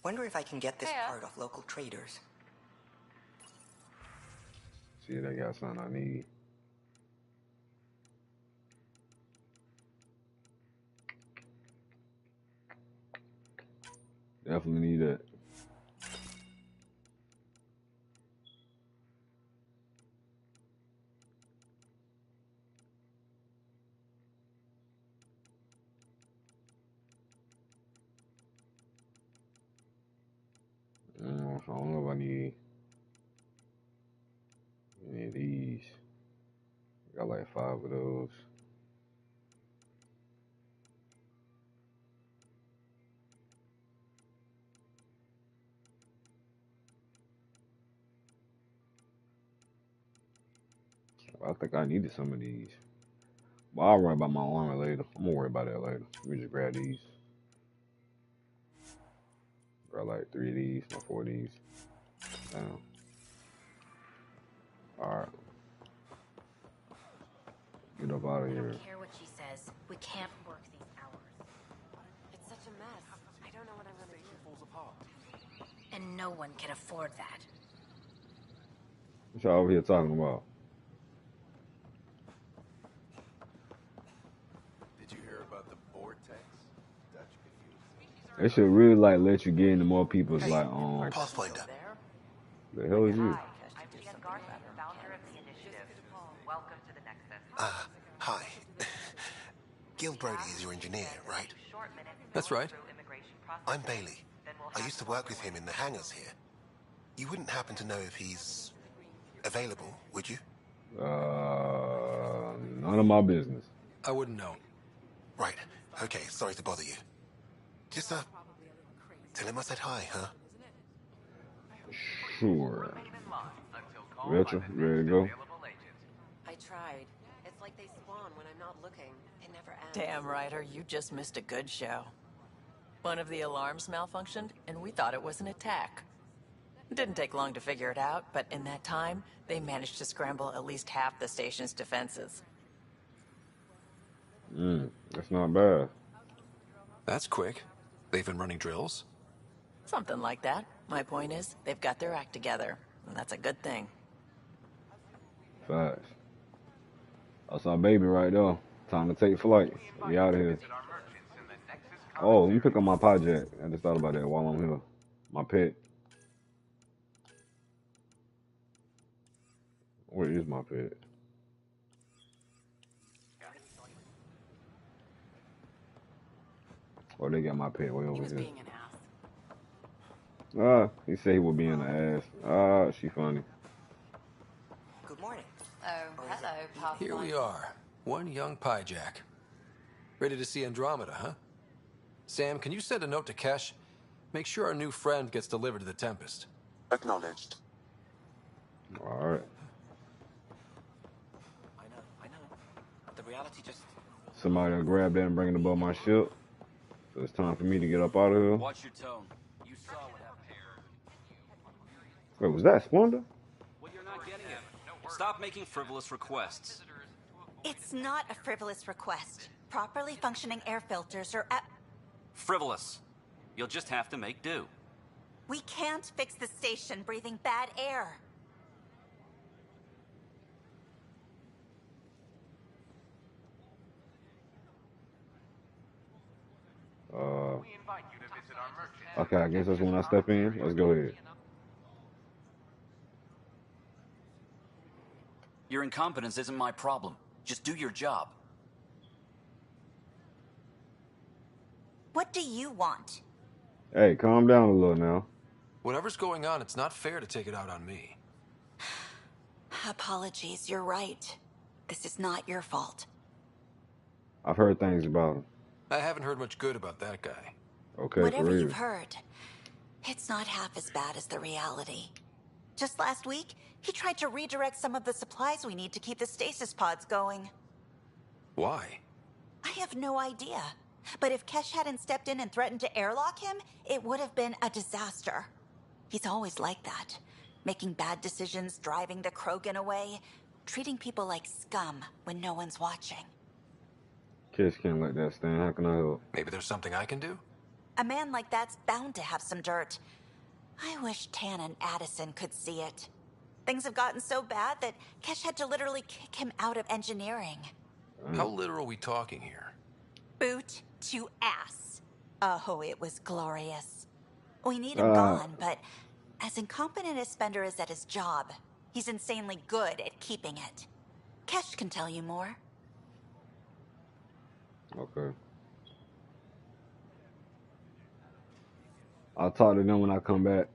[SPEAKER 22] Wonder if I can get this part off local traders.
[SPEAKER 1] See, they got something I need. Definitely need that. I don't know if I need any of these. Got like 5 of those. I think I needed some of these. But I'll worry about my armor later. I'm gonna worry about that later. Let me just grab these. Got like 3 of these, no 4 of these. Damn. Alright. Get up out of here.
[SPEAKER 6] I don't care what she says. We can't work these hours.
[SPEAKER 13] It's such a mess. I don't know what I'm gonna do. Falls apart.
[SPEAKER 6] And no one can afford that.
[SPEAKER 1] What y'all over here talking about?
[SPEAKER 12] Did you hear about the vortex?
[SPEAKER 1] They should really like let you get into more people's like
[SPEAKER 10] Pathfinder.
[SPEAKER 1] The hell is you?
[SPEAKER 10] Hi. Gil Brody is your engineer, right?
[SPEAKER 2] That's right.
[SPEAKER 10] I'm Bailey. I used to work with him in the hangars here. You wouldn't happen to know if he's available, would you?
[SPEAKER 1] None of my business.
[SPEAKER 2] I wouldn't know.
[SPEAKER 10] Right. Okay, sorry to bother you. Just, tell him I said hi, huh?
[SPEAKER 1] Sure. Rachel, you ready to go?
[SPEAKER 13] I tried. It's like they spawn when I'm not looking. It never ends.
[SPEAKER 23] Damn, Ryder, you just missed a good show. One of the alarms malfunctioned, and we thought it was an attack. It didn't take long to figure it out, but in that time, they managed to scramble at least half the station's defenses.
[SPEAKER 1] That's not bad.
[SPEAKER 2] That's quick. They've been running drills?
[SPEAKER 23] Something like that. My point is, they've got their act together, and that's a good thing.
[SPEAKER 1] Facts. That's our baby right there. Time to take flight. We out of here. Oh, let me pick up my project. I just thought about that while I'm here. My pet. Where is my pet? Oh, they got my pet way over here. He said he was being an ass. She funny.
[SPEAKER 22] Good morning.
[SPEAKER 18] Oh, hello, Pathfinder.
[SPEAKER 2] Here we are. One young Pyjak. Ready to see Andromeda, huh? Sam, can you send a note to Kesh? Make sure our new friend gets delivered to the Tempest.
[SPEAKER 11] Acknowledged.
[SPEAKER 1] Alright.
[SPEAKER 17] I know. The reality just...
[SPEAKER 1] Somebody will grab that and bring it above my ship. So it's time for me to get up out of here.
[SPEAKER 24] Watch your tone. You saw what happened.
[SPEAKER 1] Wait, was that Splendor?
[SPEAKER 24] Well, you're not getting it. Stop making frivolous requests.
[SPEAKER 7] It's not a frivolous request. Properly functioning air filters are at...
[SPEAKER 24] Frivolous. You'll just have to make do.
[SPEAKER 7] We can't fix the station breathing bad air.
[SPEAKER 1] Okay, I guess that's when I step in. Let's go ahead.
[SPEAKER 24] Your incompetence isn't my problem. Just do your job.
[SPEAKER 7] What do you want?
[SPEAKER 1] Hey, calm down a little now.
[SPEAKER 2] Whatever's going on, it's not fair to take it out on me.
[SPEAKER 7] Apologies, you're right. This is not your fault.
[SPEAKER 1] I've heard things about him.
[SPEAKER 2] I haven't heard much good about that guy.
[SPEAKER 1] Okay,
[SPEAKER 7] Whatever you've heard, it's not half as bad as the reality. Just last week, he tried to redirect some of the supplies we need to keep the stasis pods going.
[SPEAKER 2] Why?
[SPEAKER 7] I have no idea. But if Kesh hadn't stepped in and threatened to airlock him, it would have been a disaster. He's always like that. Making bad decisions, driving the Krogan away, treating people like scum when no one's watching.
[SPEAKER 1] Kids can't let that stand. How can I help?
[SPEAKER 2] Maybe there's something I can do?
[SPEAKER 7] A man like that's bound to have some dirt. I wish Tan and Addison could see it. Things have gotten so bad that Kesh had to literally kick him out of engineering.
[SPEAKER 2] How literal are we talking here?
[SPEAKER 7] Boot to ass. Oh, it was glorious. We need him gone, but as incompetent as Spender is at his job, he's insanely good at keeping it. Kesh can tell you more.
[SPEAKER 1] Okay. I'll talk to them when I come back.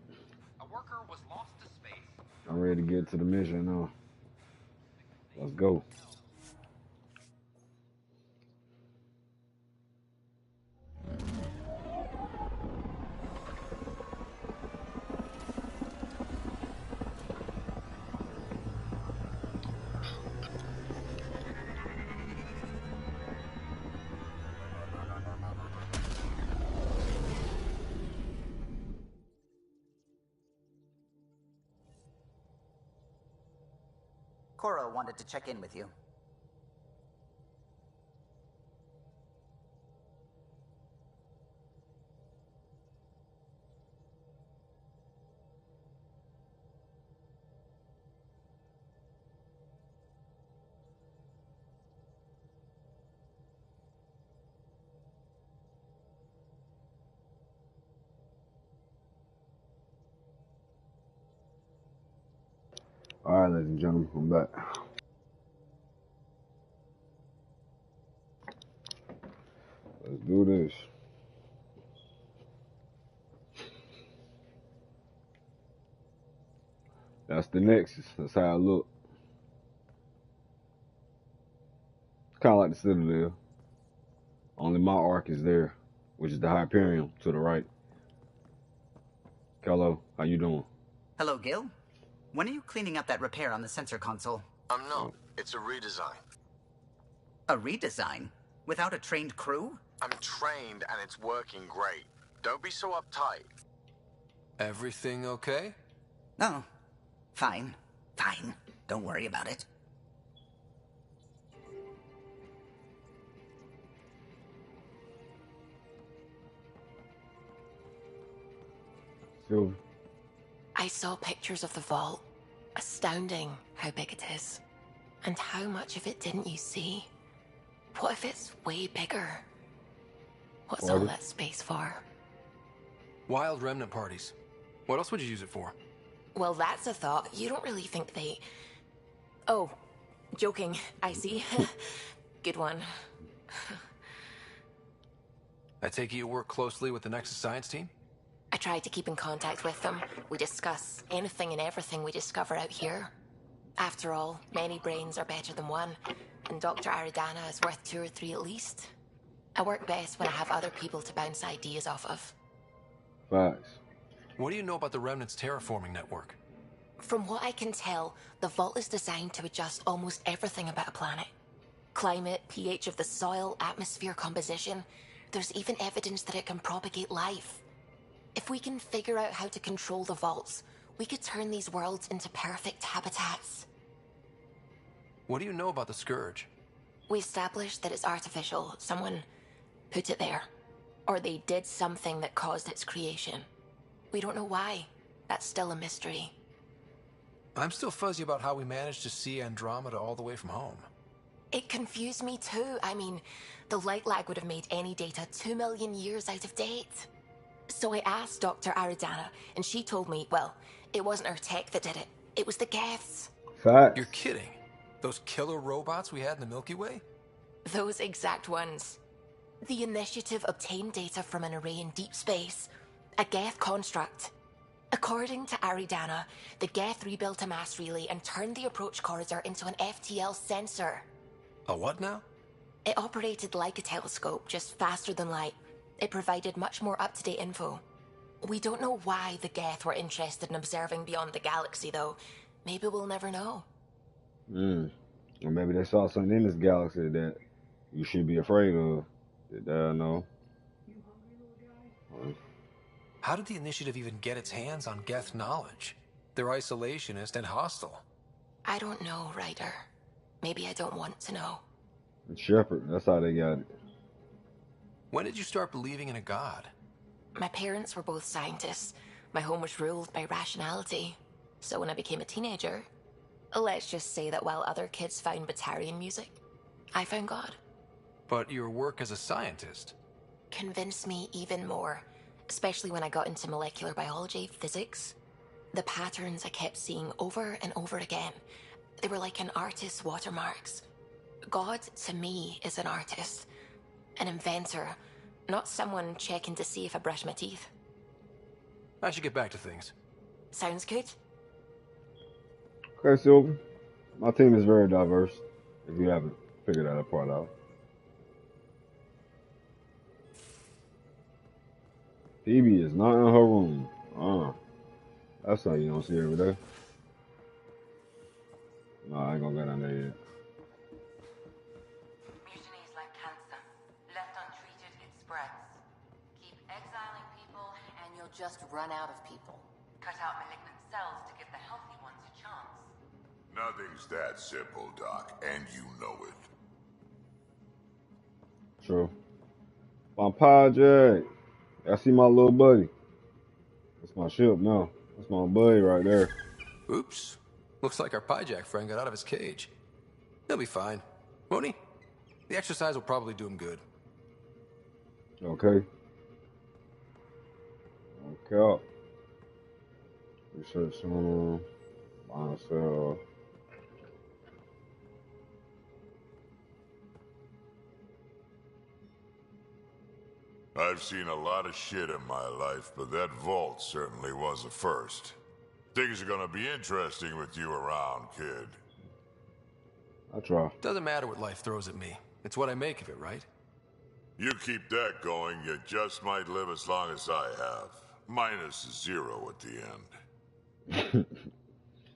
[SPEAKER 5] A worker was lost to space.
[SPEAKER 1] I'm ready to get to the mission now. Let's go.
[SPEAKER 8] Cora wanted to check in with you.
[SPEAKER 1] All right, ladies and gentlemen, I'm back. Let's do this. That's the Nexus. That's how it look. Kind of like the Citadel. Only my arc is there, which is the Hyperion to the right. Hello, how you doing?
[SPEAKER 8] Hello, Gil. When are you cleaning up that repair on the sensor console?
[SPEAKER 14] No. It's a redesign.
[SPEAKER 8] A redesign? Without a trained crew?
[SPEAKER 14] I'm trained and it's working great. Don't be so uptight.
[SPEAKER 2] Everything okay?
[SPEAKER 8] Oh, fine. Fine. Don't worry about it.
[SPEAKER 1] Sylvie.
[SPEAKER 18] I saw pictures of the vault. Astounding how big it is. And how much of it didn't you see? What if it's way bigger? What's all that space for?
[SPEAKER 2] Wild remnant parties. What else would you use it for?
[SPEAKER 18] Well, that's a thought. You don't really think they... Oh, joking. I see. Good one.
[SPEAKER 2] I take it you work closely with the Nexus science team?
[SPEAKER 18] I try to keep in contact with them. We discuss anything and everything we discover out here. After all, many brains are better than one, and Dr. Aridana is worth 2 or 3 at least. I work best when I have other people to bounce ideas off of.
[SPEAKER 1] Facts.
[SPEAKER 2] What do you know about the Remnant's terraforming network?
[SPEAKER 18] From what I can tell, the vault is designed to adjust almost everything about a planet. Climate, pH of the soil, atmosphere composition. There's even evidence that it can propagate life. If we can figure out how to control the vaults, we could turn these worlds into perfect habitats.
[SPEAKER 2] What do you know about the Scourge?
[SPEAKER 18] We established that it's artificial. Someone put it there. Or they did something that caused its creation. We don't know why. That's still a mystery.
[SPEAKER 2] I'm still fuzzy about how we managed to see Andromeda all the way from home.
[SPEAKER 18] It confused me too. I mean, the light lag would have made any data 2 million years out of date. So I asked Dr. Aridana, and she told me, well, it wasn't her tech that did it. It was the Geths.
[SPEAKER 1] Facts.
[SPEAKER 2] You're kidding. Those killer robots we had in the Milky Way?
[SPEAKER 18] Those exact ones. The Initiative obtained data from an array in deep space. A Geth construct. According to Aridana, the Geth rebuilt a mass relay and turned the approach corridor into an FTL sensor.
[SPEAKER 2] A what now?
[SPEAKER 18] It operated like a telescope, just faster than light. It provided much more up-to-date info. We don't know why the Geth were interested in observing beyond the galaxy, though. Maybe we'll never know.
[SPEAKER 1] Or maybe they saw something in this galaxy that you should be afraid of. Did they know?
[SPEAKER 2] How did the Initiative even get its hands on Geth knowledge? They're isolationist and hostile.
[SPEAKER 18] I don't know, Ryder. Maybe I don't want to know.
[SPEAKER 1] And Shepard, that's how they got it.
[SPEAKER 2] When did you start believing in a god?
[SPEAKER 18] My parents were both scientists. My home was ruled by rationality. So when I became a teenager, let's just say that while other kids found Batarian music, I found God.
[SPEAKER 2] But your work as a scientist
[SPEAKER 18] convinced me even more, especially when I got into molecular biology, physics. The patterns I kept seeing over and over again, they were like an artist's watermarks. God, to me, is an artist. An inventor, not someone checking to see if I brush my teeth.
[SPEAKER 2] I should get back to things.
[SPEAKER 18] Sounds good.
[SPEAKER 1] Okay, Sylvie. My team is very diverse, if you haven't figured that part out. Phoebe is not in her room. That's something you don't see every day. No, I ain't gonna go down there yet.
[SPEAKER 15] Mutiny is like cancer. Left untreated, it spreads. Keep exiling people, and you'll just run out of people. Cut out malignant cells to give the healthy ones a chance.
[SPEAKER 9] Nothing's that simple, Doc, and you know it.
[SPEAKER 1] True. My project. I see my little buddy. That's my ship now. That's my buddy right there.
[SPEAKER 2] Oops. Looks like our Pyjak friend got out of his cage. He'll be fine. Won't he? The exercise will probably do him good.
[SPEAKER 1] Okay. Okay. Research on myself.
[SPEAKER 9] I've seen a lot of shit in my life, but that vault certainly was a first. Things are gonna be interesting with you around, kid.
[SPEAKER 1] I try.
[SPEAKER 2] Doesn't matter what life throws at me. It's what I make of it, right?
[SPEAKER 9] You keep that going, you just might live as long as I have. Minus 0 at the end.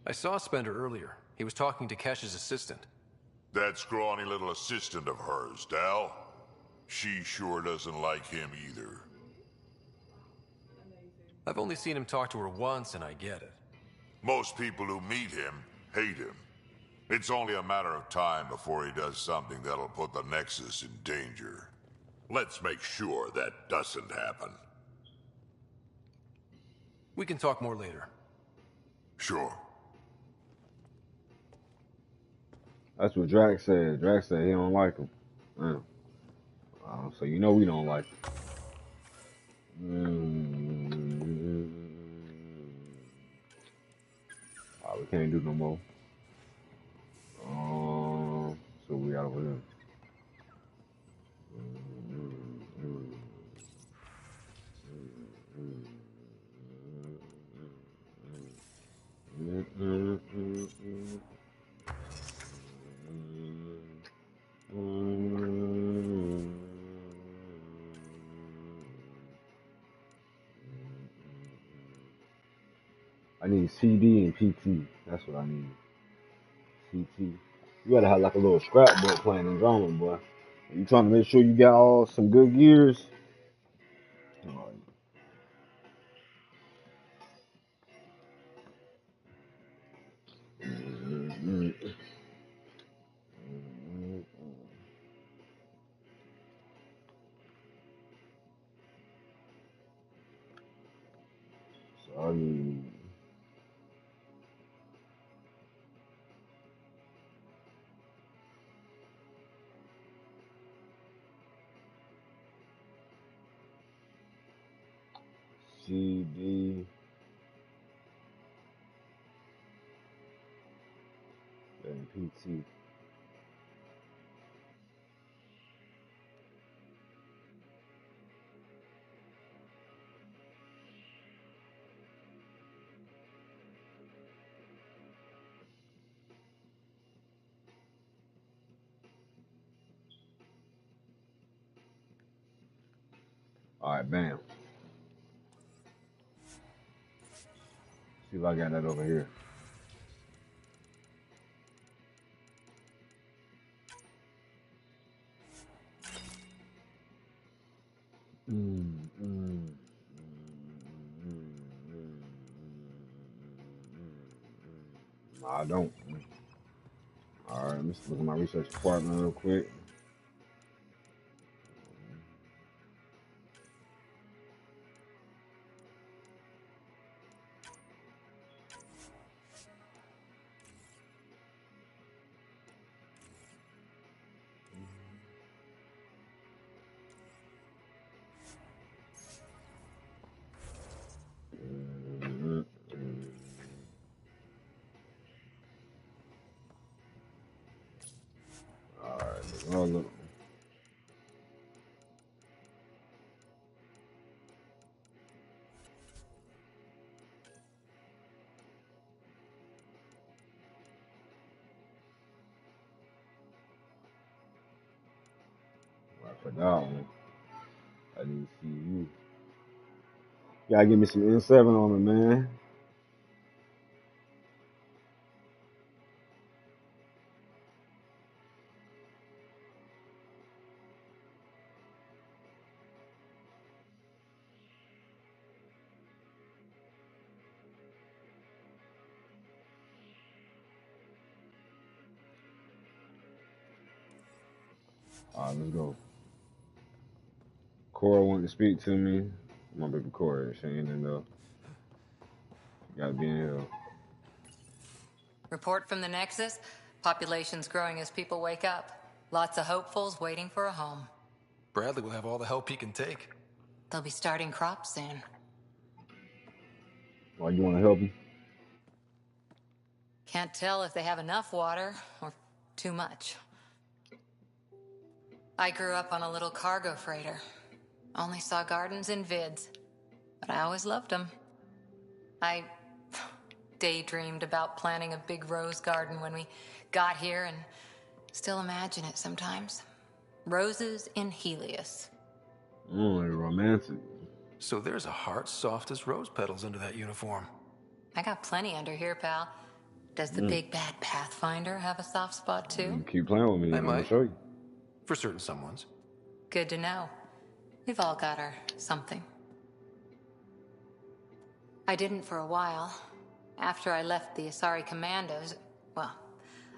[SPEAKER 2] I saw Spender earlier. He was talking to Kesh's assistant.
[SPEAKER 9] That scrawny little assistant of hers, Dal. She sure doesn't like him either.
[SPEAKER 2] I've only seen him talk to her once, and I get it.
[SPEAKER 9] Most people who meet him hate him. It's only a matter of time before he does something that'll put the Nexus in danger. Let's make sure that doesn't happen.
[SPEAKER 2] We can talk more later.
[SPEAKER 9] Sure.
[SPEAKER 1] That's what Drax said. Drax said he don't like him. So you know we don't like him. We can't do no more. So we out over here. I need CD and PT. That's what I need. CT. You gotta have like a little scrapbook playing in drama, boy. You trying to make sure you got all some good gears. So I need CD and PT. Alright, bam. See if I got that over here. No, I don't. Alright, let me look at my research department real quick. Oh, look. Right for that one. I need to see you. Gotta give me some N7 on it, man. Alright, let's go. Cora wanted to speak to me. My baby Cora, she ain't in there. She gotta be in here.
[SPEAKER 3] Report from the Nexus. Population's growing as people wake up. Lots of hopefuls waiting for a home.
[SPEAKER 2] Bradley will have all the help he can take.
[SPEAKER 3] They'll be starting crops soon.
[SPEAKER 1] Why, you wanna help him?
[SPEAKER 3] Can't tell if they have enough water or too much. I grew up on a little cargo freighter. Only saw gardens in vids, but I always loved them. I daydreamed about planting a big rose garden when we got here and still imagine it sometimes. Roses in Helios.
[SPEAKER 1] Romantic.
[SPEAKER 2] So there's a heart soft as rose petals under that uniform.
[SPEAKER 3] I got plenty under here, pal. Does the big bad Pathfinder have a soft spot too?
[SPEAKER 1] Keep playing with me.
[SPEAKER 2] I might.
[SPEAKER 1] Show you.
[SPEAKER 2] For certain someones.
[SPEAKER 3] Good to know. We've all got our something. I didn't for a while. After I left the Asari Commandos, well,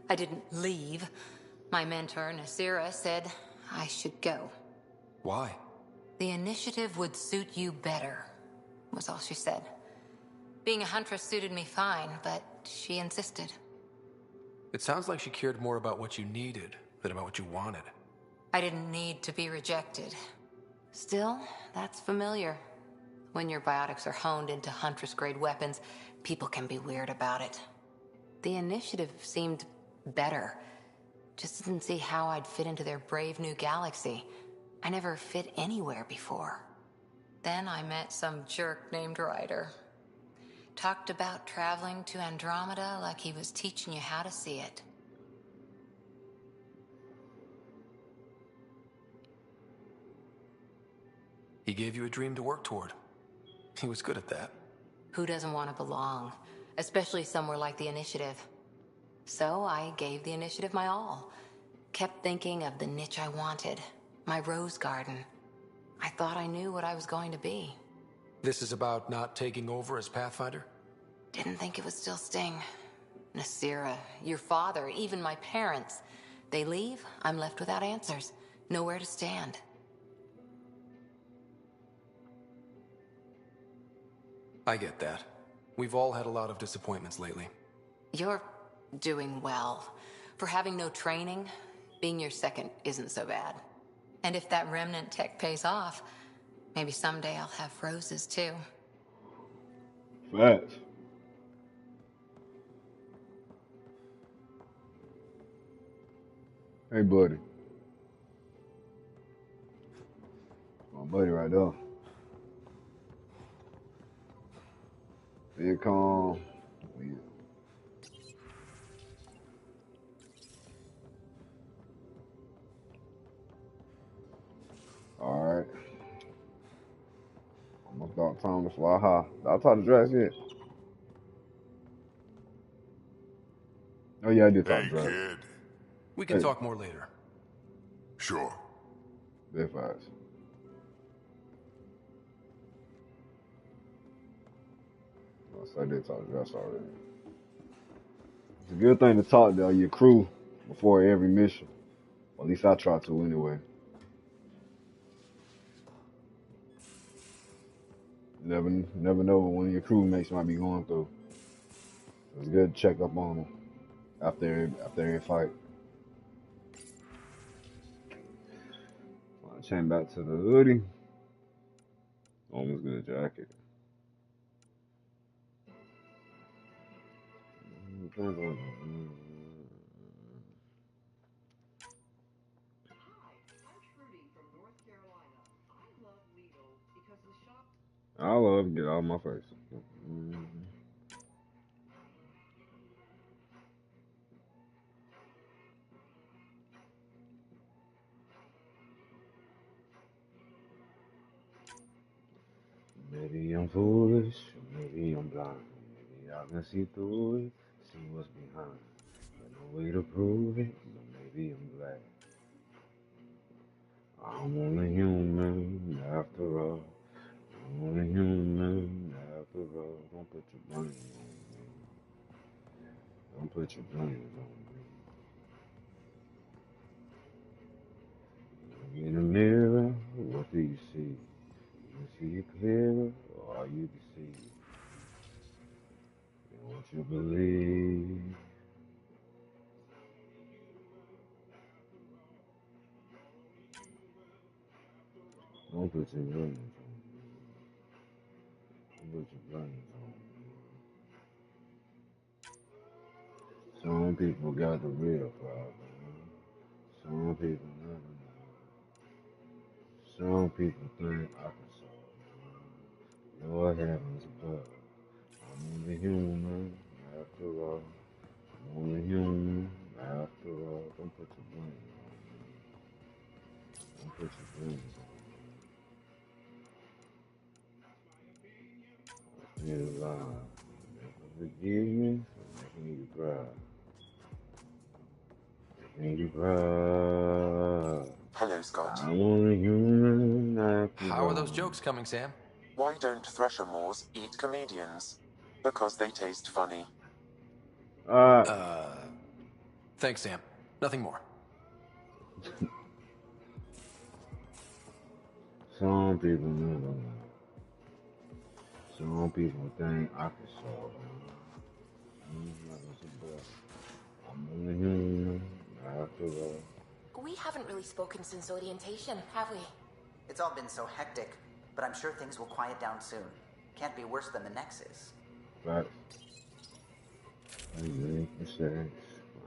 [SPEAKER 3] I didn't leave. My mentor, Nasira, said I should go.
[SPEAKER 2] Why?
[SPEAKER 3] The initiative would suit you better, was all she said. Being a huntress suited me fine, but she insisted.
[SPEAKER 2] It sounds like she cared more about what you needed than about what you wanted.
[SPEAKER 3] I didn't need to be rejected. Still, that's familiar. When your biotics are honed into Huntress-grade weapons, people can be weird about it. The initiative seemed better. Just didn't see how I'd fit into their brave new galaxy. I never fit anywhere before. Then I met some jerk named Ryder. Talked about traveling to Andromeda like he was teaching you how to see it.
[SPEAKER 2] He gave you a dream to work toward. He was good at that.
[SPEAKER 3] Who doesn't want to belong? Especially somewhere like the Initiative. So I gave the Initiative my all. Kept thinking of the niche I wanted. My rose garden. I thought I knew what I was going to be.
[SPEAKER 2] This is about not taking over as Pathfinder?
[SPEAKER 3] Didn't think it would still sting. Nasira, your father, even my parents. They leave, I'm left without answers. Nowhere to stand.
[SPEAKER 2] I get that. We've all had a lot of disappointments lately.
[SPEAKER 3] You're doing well. For having no training, being your second isn't so bad. And if that remnant tech pays off, maybe someday I'll have roses too.
[SPEAKER 1] Facts. Hey, buddy. My buddy right there. Here come. Alright. Almost got time to fly high. Did I talk to Drax yet? Oh yeah, I did talk to Drax.
[SPEAKER 9] Kid.
[SPEAKER 2] We can talk more later.
[SPEAKER 9] Sure.
[SPEAKER 1] Very fast. I did talk to Drax already. It's a good thing to talk to your crew before every mission. Or at least I try to anyway. Never know what one of your crewmates might be going through. It's good to check up on them after every fight. I'll change back to the hoodie. Almost good jacket. I love to get out of my face. Maybe I'm foolish, maybe I'm blind, maybe I can see through it, see what's behind. Got no way to prove it, but maybe I'm glad. I'm only human after all. I'm only human after all. Don't put your blame on me. Don't put your blame on me. In the mirror, what do you see? You see it clearer, or are you deceived? In what you believe. Don't put your blinders on. Don't put your blinders on. Some people got the real problem. Some people never know. Some people think I can solve it. Lord heavens above. I'm only human after all. I'm only human after all. Don't put your blinders on. Don't put your blinders on. You're alive. Forgive me for making you cry. Making you cry.
[SPEAKER 11] Hello, Scott.
[SPEAKER 1] I'm only human after
[SPEAKER 2] How are those jokes coming, Sam?
[SPEAKER 11] Why don't Thresher Moors eat comedians? Because they taste funny.
[SPEAKER 2] Thanks, Sam. Nothing more.
[SPEAKER 1] Some people never know. Some people think I can solve it. I'm only human after all.
[SPEAKER 6] We haven't really spoken since orientation, have we?
[SPEAKER 8] It's all been so hectic, but I'm sure things will quiet down soon. Can't be worse than the Nexus.
[SPEAKER 1] Right. I make mistakes.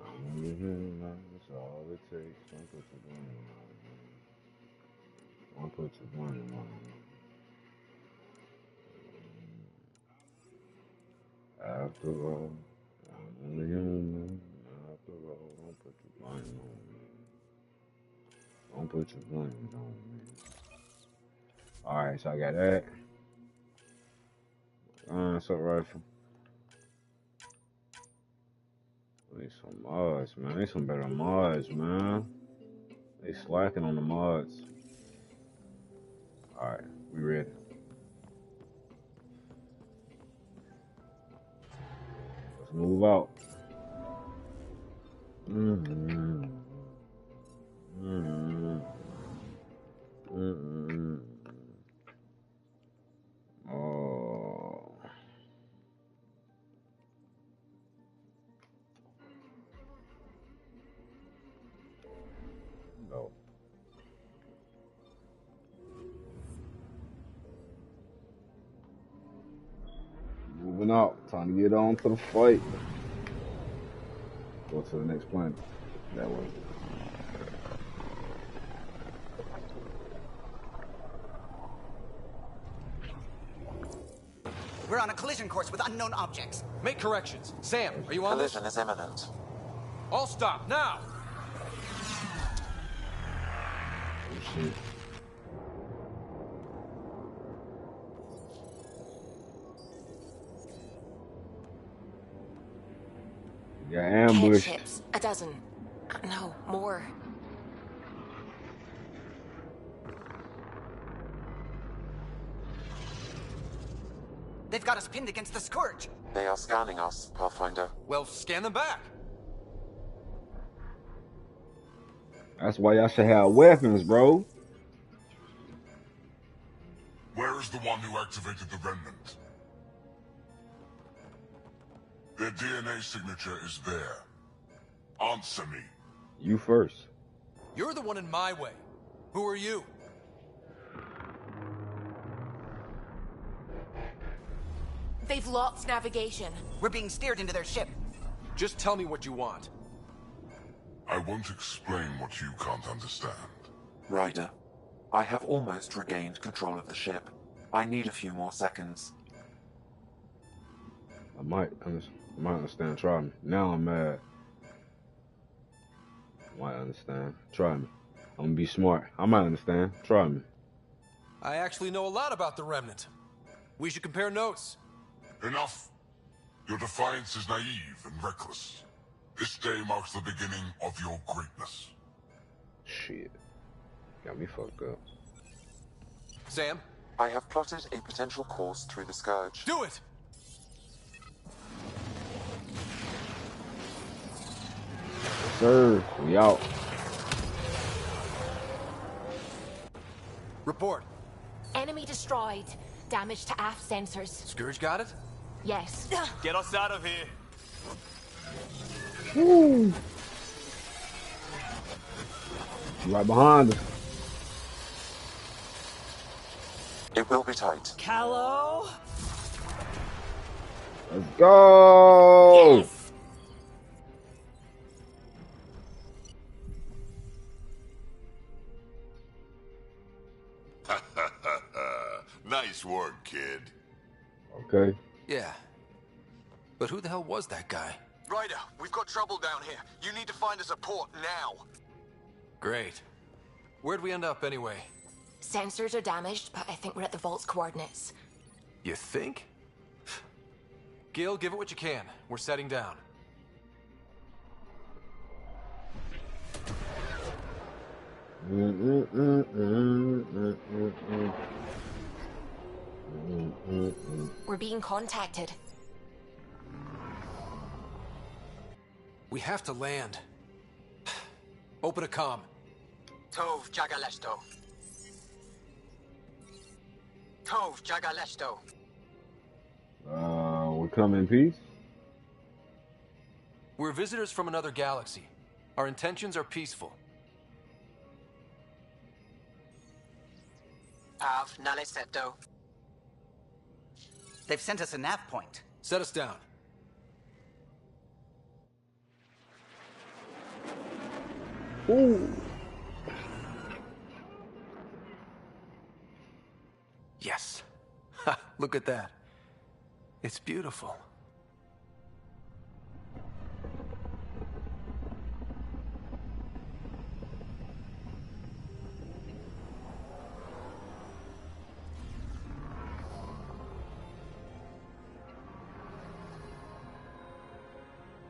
[SPEAKER 1] I'm only human, that's all it takes. Don't put your blame on me. Don't put your blame on me. After all, I'm only human. After all, don't put your blame on me. Don't put your blame on me. Alright, so I got that. Assault rifle. I need some mods, man. I need some better mods, man. They slacking on the mods. Alright, we ready. Let's move out. Oh. No. Moving out. Time to get on to the fight. Go to the next planet. That way.
[SPEAKER 8] We're on a collision course with unknown objects.
[SPEAKER 24] Make corrections. Sam, are you on this?
[SPEAKER 11] Collision is imminent.
[SPEAKER 24] All stop, now!
[SPEAKER 1] Oh, shit. You got ambushed.
[SPEAKER 6] Ships. A dozen. No, more.
[SPEAKER 8] They've got us pinned against the Scourge.
[SPEAKER 11] They are scanning us, Pathfinder.
[SPEAKER 24] Well, scan them back.
[SPEAKER 1] That's why y'all should have weapons, bro.
[SPEAKER 9] Where is the one who activated the Remnant? Their DNA signature is there. Answer me.
[SPEAKER 1] You first.
[SPEAKER 24] You're the one in my way. Who are you?
[SPEAKER 6] They've lost navigation.
[SPEAKER 8] We're being steered into their ship.
[SPEAKER 24] Just tell me what you want.
[SPEAKER 9] I won't explain what you can't understand.
[SPEAKER 11] Ryder, I have almost regained control of the ship. I need a few more seconds.
[SPEAKER 1] I might understand. Try me. Now I'm mad. I might understand. Try me. I'm gonna be smart. I might understand. Try me.
[SPEAKER 24] I actually know a lot about the Remnant. We should compare notes.
[SPEAKER 9] Enough. Your defiance is naive and reckless. This day marks the beginning of your greatness.
[SPEAKER 1] Shit. Got me fucked up.
[SPEAKER 24] Sam?
[SPEAKER 11] I have plotted a potential course through the Scourge.
[SPEAKER 24] Do it!
[SPEAKER 1] Sir, we out.
[SPEAKER 24] Report.
[SPEAKER 6] Enemy destroyed. Damage to aft sensors.
[SPEAKER 24] Scourge got it?
[SPEAKER 6] Yes.
[SPEAKER 21] Get us out of here.
[SPEAKER 1] Woo. Right behind us.
[SPEAKER 11] It will be tight.
[SPEAKER 23] Callow?
[SPEAKER 1] Let's go!
[SPEAKER 6] Yes.
[SPEAKER 9] Nice work, kid.
[SPEAKER 1] Okay.
[SPEAKER 2] Yeah. But who the hell was that guy?
[SPEAKER 14] Ryder, we've got trouble down here. You need to find us a port now.
[SPEAKER 2] Great. Where'd we end up anyway?
[SPEAKER 6] Sensors are damaged, but I think we're at the vault's coordinates.
[SPEAKER 2] You think? Gil, give it what you can. We're setting down.
[SPEAKER 6] We're being contacted.
[SPEAKER 2] We have to land. Open a comm.
[SPEAKER 17] Tov Jagaleshto. Tov Jagaleshto.
[SPEAKER 1] We come in peace?
[SPEAKER 2] We're visitors from another galaxy. Our intentions are peaceful.
[SPEAKER 17] Av Naleseto.
[SPEAKER 8] They've sent us a nav point.
[SPEAKER 2] Set us down.
[SPEAKER 1] Ooh.
[SPEAKER 2] Yes. Ha, look at that. It's beautiful.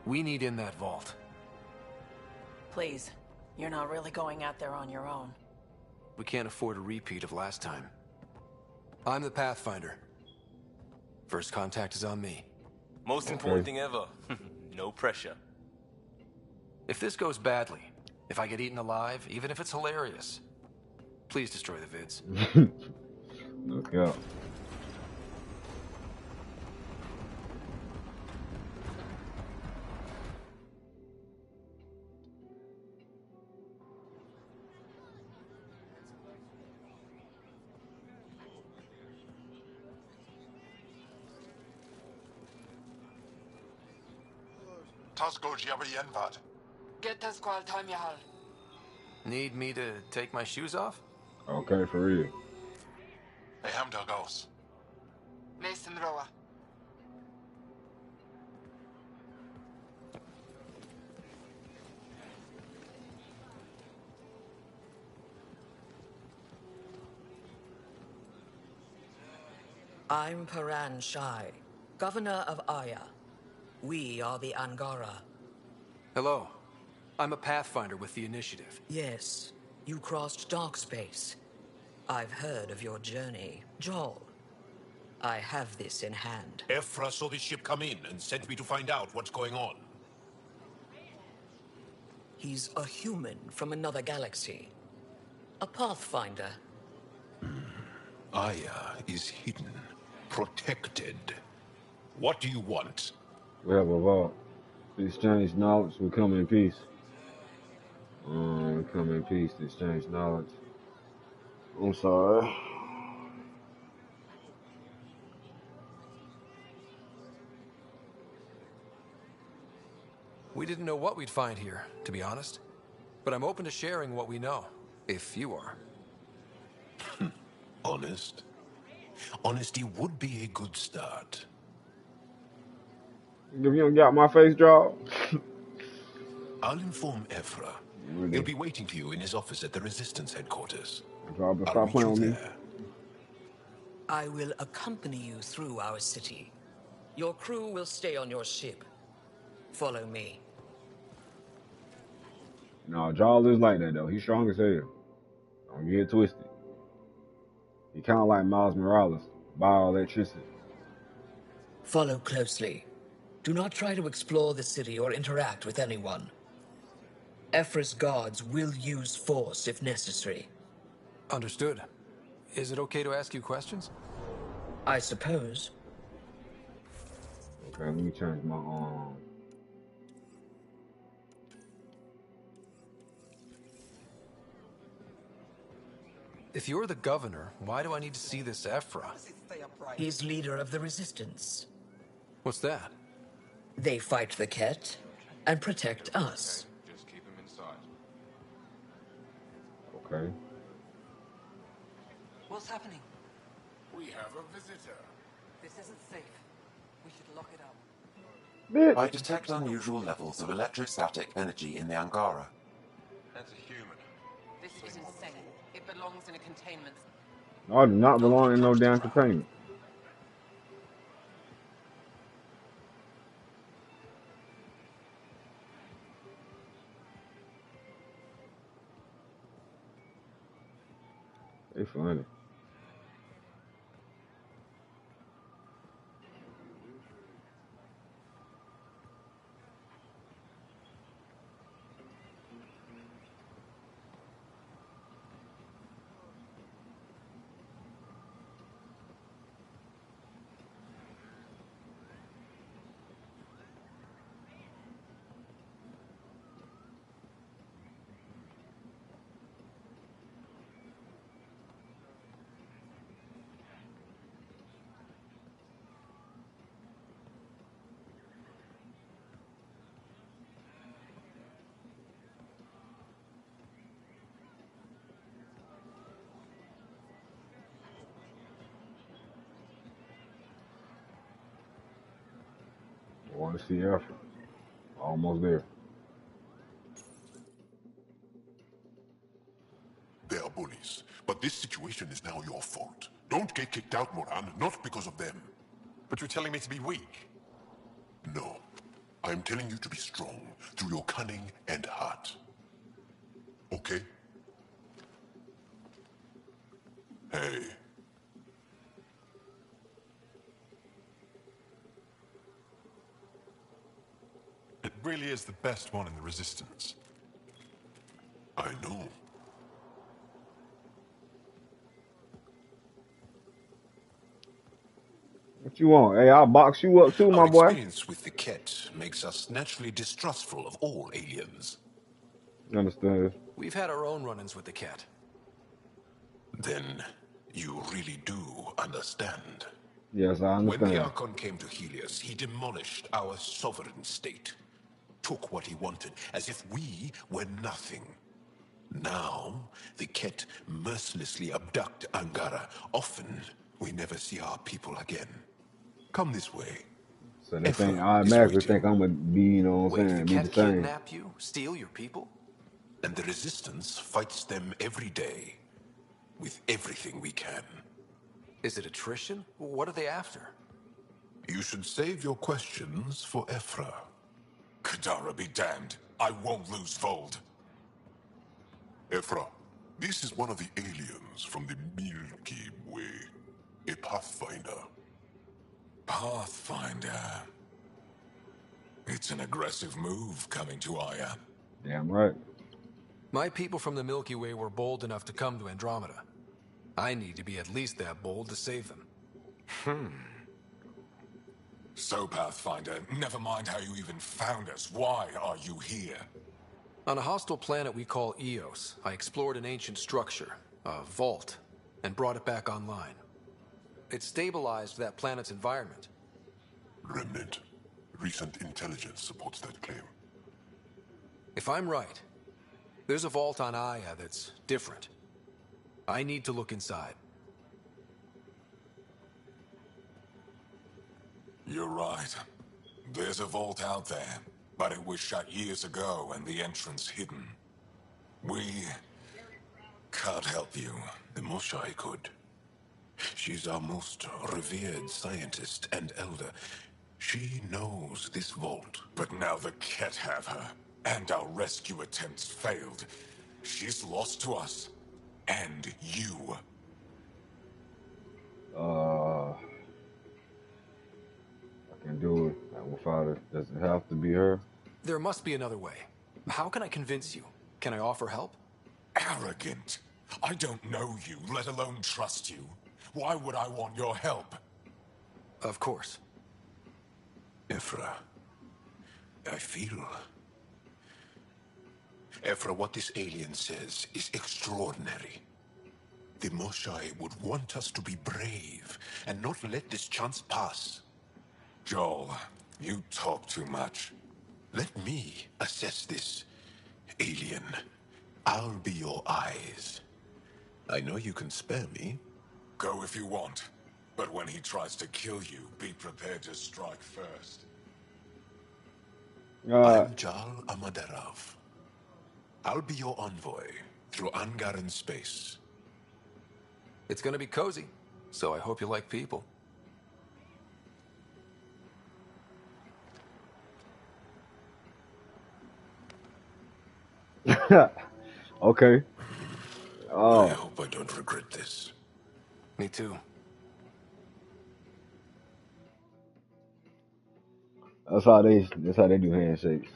[SPEAKER 2] We need in that vault.
[SPEAKER 23] Please, you're not really going out there on your own.
[SPEAKER 2] We can't afford a repeat of last time. I'm the Pathfinder. First contact is on me.
[SPEAKER 21] Most important thing ever. No pressure.
[SPEAKER 2] If this goes badly, if I get eaten alive, even if it's hilarious, please destroy the vids.
[SPEAKER 1] Look out.
[SPEAKER 10] Tasko Jiabayenvat.
[SPEAKER 17] Get the squall time yahal.
[SPEAKER 2] Need me to take my shoes off?
[SPEAKER 1] Okay, for real.
[SPEAKER 10] Ehamda goes.
[SPEAKER 17] Mason Roa.
[SPEAKER 4] I'm Paran Shai, Governor of Aya. We are the Angara.
[SPEAKER 2] Hello. I'm a Pathfinder with the Initiative.
[SPEAKER 4] Yes, you crossed dark space. I've heard of your journey. Joel, I have this in hand.
[SPEAKER 16] Ephra saw the ship come in and sent me to find out what's going on.
[SPEAKER 4] He's a human from another galaxy. A Pathfinder.
[SPEAKER 16] Aya is hidden, protected. What do you want?
[SPEAKER 1] We have a vault. To exchange knowledge, we come in peace. We come in peace to exchange knowledge. I'm sorry.
[SPEAKER 2] We didn't know what we'd find here, to be honest. But I'm open to sharing what we know, if you are.
[SPEAKER 16] Honest? Honesty would be a good start.
[SPEAKER 1] If you don't got my face draw.
[SPEAKER 16] I'll inform Ephra. He'll be waiting for you in his office at the Resistance headquarters.
[SPEAKER 1] I'll meet you there.
[SPEAKER 4] I will accompany you through our city. Your crew will stay on your ship. Follow me.
[SPEAKER 1] No, Jarl is like that though. He's strong as hell. Don't get it twisted. He kind of like Miles Morales, bioelectricity.
[SPEAKER 4] Follow closely. Do not try to explore the city or interact with anyone. Ephra's guards will use force if necessary.
[SPEAKER 2] Understood. Is it okay to ask you questions?
[SPEAKER 4] I suppose.
[SPEAKER 1] Okay, let me change my
[SPEAKER 2] If you're the governor, why do I need to see this Ephra?
[SPEAKER 4] He's leader of the resistance.
[SPEAKER 2] What's that?
[SPEAKER 4] They fight the Ket and protect us.
[SPEAKER 5] Just keep him inside.
[SPEAKER 1] Okay.
[SPEAKER 17] What's happening?
[SPEAKER 9] We have a visitor.
[SPEAKER 17] This isn't safe. We should lock it up.
[SPEAKER 11] I detect unusual levels of electrostatic energy in the Angara.
[SPEAKER 5] That's a human.
[SPEAKER 17] This is insane. It belongs in a containment.
[SPEAKER 1] I do not belong in no damn containment. They funny. I want to see Ephra. Almost there.
[SPEAKER 9] They are bullies, but this situation is now your fault. Don't get kicked out, Moran, not because of them.
[SPEAKER 10] But you're telling me to be weak?
[SPEAKER 9] No. I'm telling you to be strong through your cunning and heart. Okay? Hey.
[SPEAKER 10] It really is the best one in the Resistance.
[SPEAKER 9] I know.
[SPEAKER 1] What you want? Hey, I'll box you up too, my boy.
[SPEAKER 16] Our experience with the Ket makes us naturally distrustful of all aliens.
[SPEAKER 1] You understand?
[SPEAKER 2] We've had our own run-ins with the Ket.
[SPEAKER 16] Then you really do understand.
[SPEAKER 1] Yes, I understand.
[SPEAKER 16] When the Archon came to Helios, he demolished our sovereign state. Took what he wanted, as if we were nothing. Now, the Ket mercilessly abduct Angara. Often, we never see our people again. Come this way.
[SPEAKER 1] So they think, I automatically think I'm gonna be, you know what I'm saying,
[SPEAKER 2] the
[SPEAKER 1] be
[SPEAKER 2] Ket
[SPEAKER 1] the same.
[SPEAKER 2] kidnap you? Steal your people?
[SPEAKER 16] And the Resistance fights them every day. With everything we can.
[SPEAKER 2] Is it attrition? What are they after?
[SPEAKER 16] You should save your questions for Ephra.
[SPEAKER 9] Kadara be damned. I won't lose Vold. Ephra, this is one of the aliens from the Milky Way. A Pathfinder.
[SPEAKER 12] Pathfinder. It's an aggressive move coming to Aya.
[SPEAKER 1] Damn right.
[SPEAKER 2] My people from the Milky Way were bold enough to come to Andromeda. I need to be at least that bold to save them.
[SPEAKER 12] So, Pathfinder, never mind how you even found us. Why are you here?
[SPEAKER 2] On a hostile planet we call Eos, I explored an ancient structure, a vault, and brought it back online. It stabilized that planet's environment.
[SPEAKER 9] Remnant. Recent intelligence supports that claim.
[SPEAKER 2] If I'm right, there's a vault on Aya that's different. I need to look inside.
[SPEAKER 12] You're right. There's a vault out there, but it was shut years ago and the entrance hidden. We can't help you.
[SPEAKER 16] The Moshai could. She's our most revered scientist and elder. She knows this vault.
[SPEAKER 12] But now the Ket have her, and our rescue attempts failed. She's lost to us. And you.
[SPEAKER 1] I can do it without it. Does it have to be her?
[SPEAKER 2] There must be another way. How can I convince you? Can I offer help?
[SPEAKER 12] Arrogant. I don't know you, let alone trust you. Why would I want your help?
[SPEAKER 2] Of course.
[SPEAKER 16] Ephra, I feel... Ephra, what this alien says is extraordinary. The Moshae would want us to be brave and not let this chance pass.
[SPEAKER 12] Joel, you talk too much.
[SPEAKER 16] Let me assess this, alien. I'll be your eyes. I know you can spare me.
[SPEAKER 12] Go if you want. But when he tries to kill you, be prepared to strike first.
[SPEAKER 16] I'm Jal Amaderov. I'll be your envoy through Angaran space.
[SPEAKER 2] It's gonna be cozy, so I hope you like people.
[SPEAKER 1] Okay.
[SPEAKER 16] I hope I don't regret this.
[SPEAKER 2] Me too.
[SPEAKER 1] That's how they do handshakes.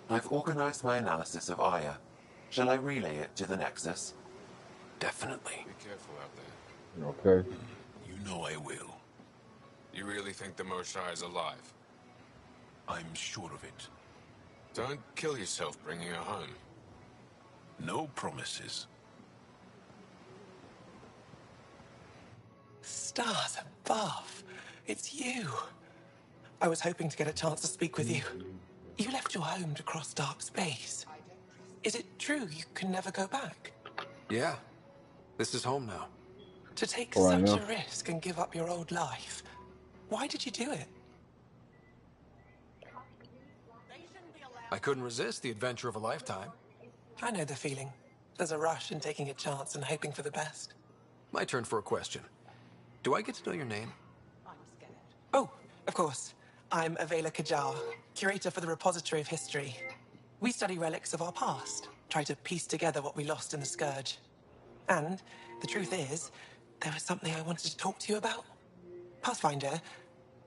[SPEAKER 11] I've organized my analysis of Aya. Shall I relay it to the Nexus?
[SPEAKER 2] Definitely.
[SPEAKER 13] Be careful out there.
[SPEAKER 1] Okay.
[SPEAKER 16] You know I will.
[SPEAKER 13] You really think the Moshae is alive?
[SPEAKER 16] I'm sure of it.
[SPEAKER 13] Don't kill yourself bringing her home.
[SPEAKER 16] No promises.
[SPEAKER 19] Stars above. It's you. I was hoping to get a chance to speak with you. You left your home to cross dark space. Is it true you can never go back?
[SPEAKER 2] Yeah. This is home now.
[SPEAKER 19] To take such a risk and give up your old life. Why did you do it?
[SPEAKER 2] I couldn't resist the adventure of a lifetime.
[SPEAKER 19] I know the feeling. There's a rush in taking a chance and hoping for the best.
[SPEAKER 2] My turn for a question. Do I get to know your name?
[SPEAKER 19] Oh, of course. I'm Avela Kajar, curator for the Repository of History. We study relics of our past, try to piece together what we lost in the Scourge. And the truth is, there was something I wanted to talk to you about. Pathfinder,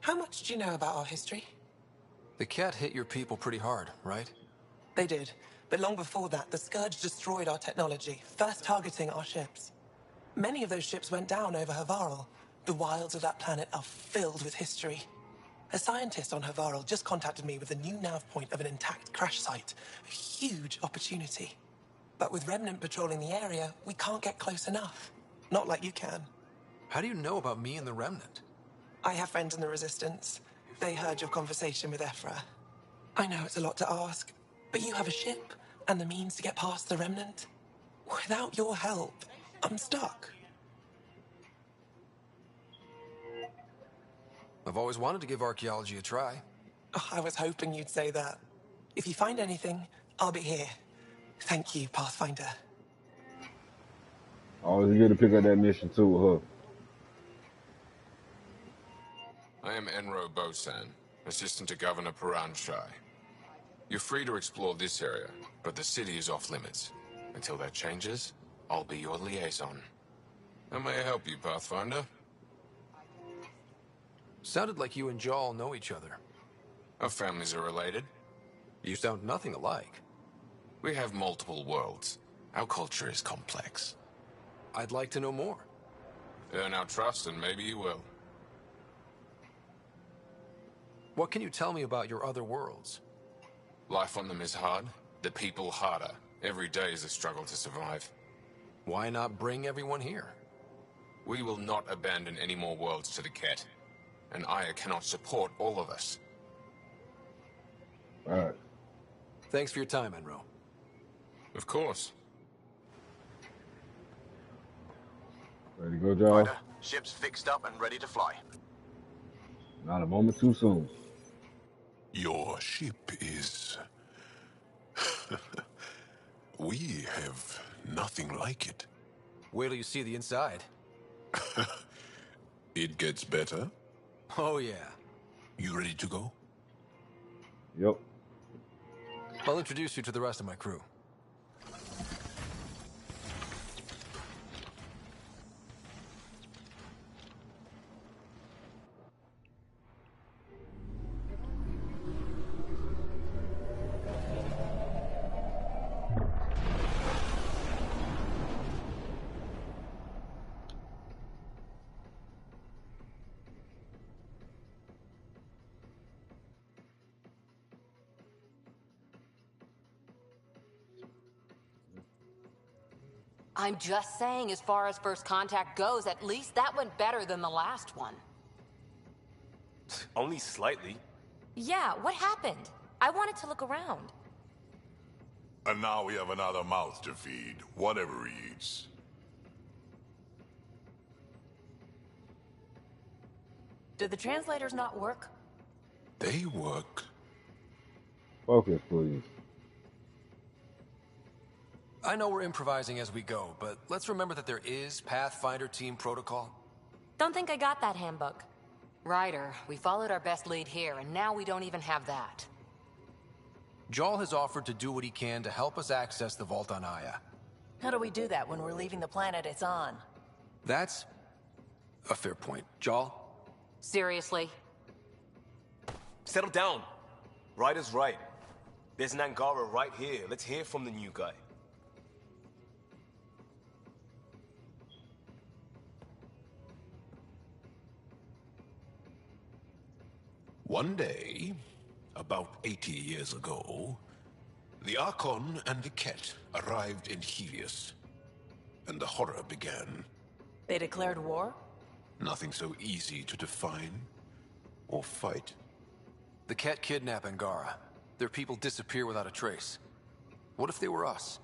[SPEAKER 19] how much do you know about our history?
[SPEAKER 2] The Ket hit your people pretty hard, right?
[SPEAKER 19] They did. But long before that, the Scourge destroyed our technology, first targeting our ships. Many of those ships went down over Havarl. The wilds of that planet are filled with history. A scientist on Havarl just contacted me with a new nav point of an intact crash site. A huge opportunity. But with Remnant patrolling the area, we can't get close enough. Not like you can.
[SPEAKER 2] How do you know about me and the Remnant?
[SPEAKER 19] I have friends in the Resistance. They heard your conversation with Ephra. I know it's a lot to ask, but you have a ship and the means to get past the Remnant. Without your help, I'm stuck.
[SPEAKER 2] I've always wanted to give archaeology a try.
[SPEAKER 19] Oh, I was hoping you'd say that. If you find anything, I'll be here. Thank you, Pathfinder.
[SPEAKER 1] Always good to pick up that mission too,
[SPEAKER 13] I am Enro Bosan, assistant to Governor Paran Shai. You're free to explore this area, but the city is off limits. Until that changes, I'll be your liaison. How may I help you, Pathfinder?
[SPEAKER 2] Sounded like you and Jal know each other.
[SPEAKER 13] Our families are related.
[SPEAKER 2] You sound nothing alike.
[SPEAKER 13] We have multiple worlds. Our culture is complex.
[SPEAKER 2] I'd like to know more.
[SPEAKER 13] Earn our trust and maybe you will.
[SPEAKER 2] What can you tell me about your other worlds?
[SPEAKER 13] Life on them is hard. The people harder. Every day is a struggle to survive.
[SPEAKER 2] Why not bring everyone here?
[SPEAKER 13] We will not abandon any more worlds to the Ket. And Aya cannot support all of us.
[SPEAKER 1] Alright.
[SPEAKER 2] Thanks for your time, Enro.
[SPEAKER 13] Of course.
[SPEAKER 1] Ready to go, Joe?
[SPEAKER 14] Ship's fixed up and ready to fly.
[SPEAKER 1] Not a moment too soon.
[SPEAKER 16] Your ship is... We have nothing like it.
[SPEAKER 2] Wait till you see the inside.
[SPEAKER 16] It gets better?
[SPEAKER 2] Oh, yeah.
[SPEAKER 16] You ready to go?
[SPEAKER 1] Yep.
[SPEAKER 2] I'll introduce you to the rest of my crew.
[SPEAKER 3] I'm just saying, as far as first contact goes, at least that went better than the last one.
[SPEAKER 7] Only slightly.
[SPEAKER 6] Yeah, what happened? I wanted to look around.
[SPEAKER 9] And now we have another mouth to feed, whatever he eats.
[SPEAKER 23] Did the translators not work?
[SPEAKER 16] They work.
[SPEAKER 1] Focus, please.
[SPEAKER 2] I know we're improvising as we go, but let's remember that there is Pathfinder team protocol.
[SPEAKER 6] Don't think I got that handbook.
[SPEAKER 3] Ryder, we followed our best lead here, and now we don't even have that.
[SPEAKER 2] Jaal has offered to do what he can to help us access the vault on Aya.
[SPEAKER 23] How do we do that when we're leaving the planet it's on?
[SPEAKER 2] That's a fair point. Jaal?
[SPEAKER 3] Seriously?
[SPEAKER 7] Settle down. Ryder's right. There's an Angara right here. Let's hear from the new guy.
[SPEAKER 16] One day, about 80 years ago, the Archon and the Ket arrived in Helios, and the horror began.
[SPEAKER 23] They declared war?
[SPEAKER 16] Nothing so easy to define or fight.
[SPEAKER 2] The Ket kidnap Angara. Their people disappear without a trace. What if they were us?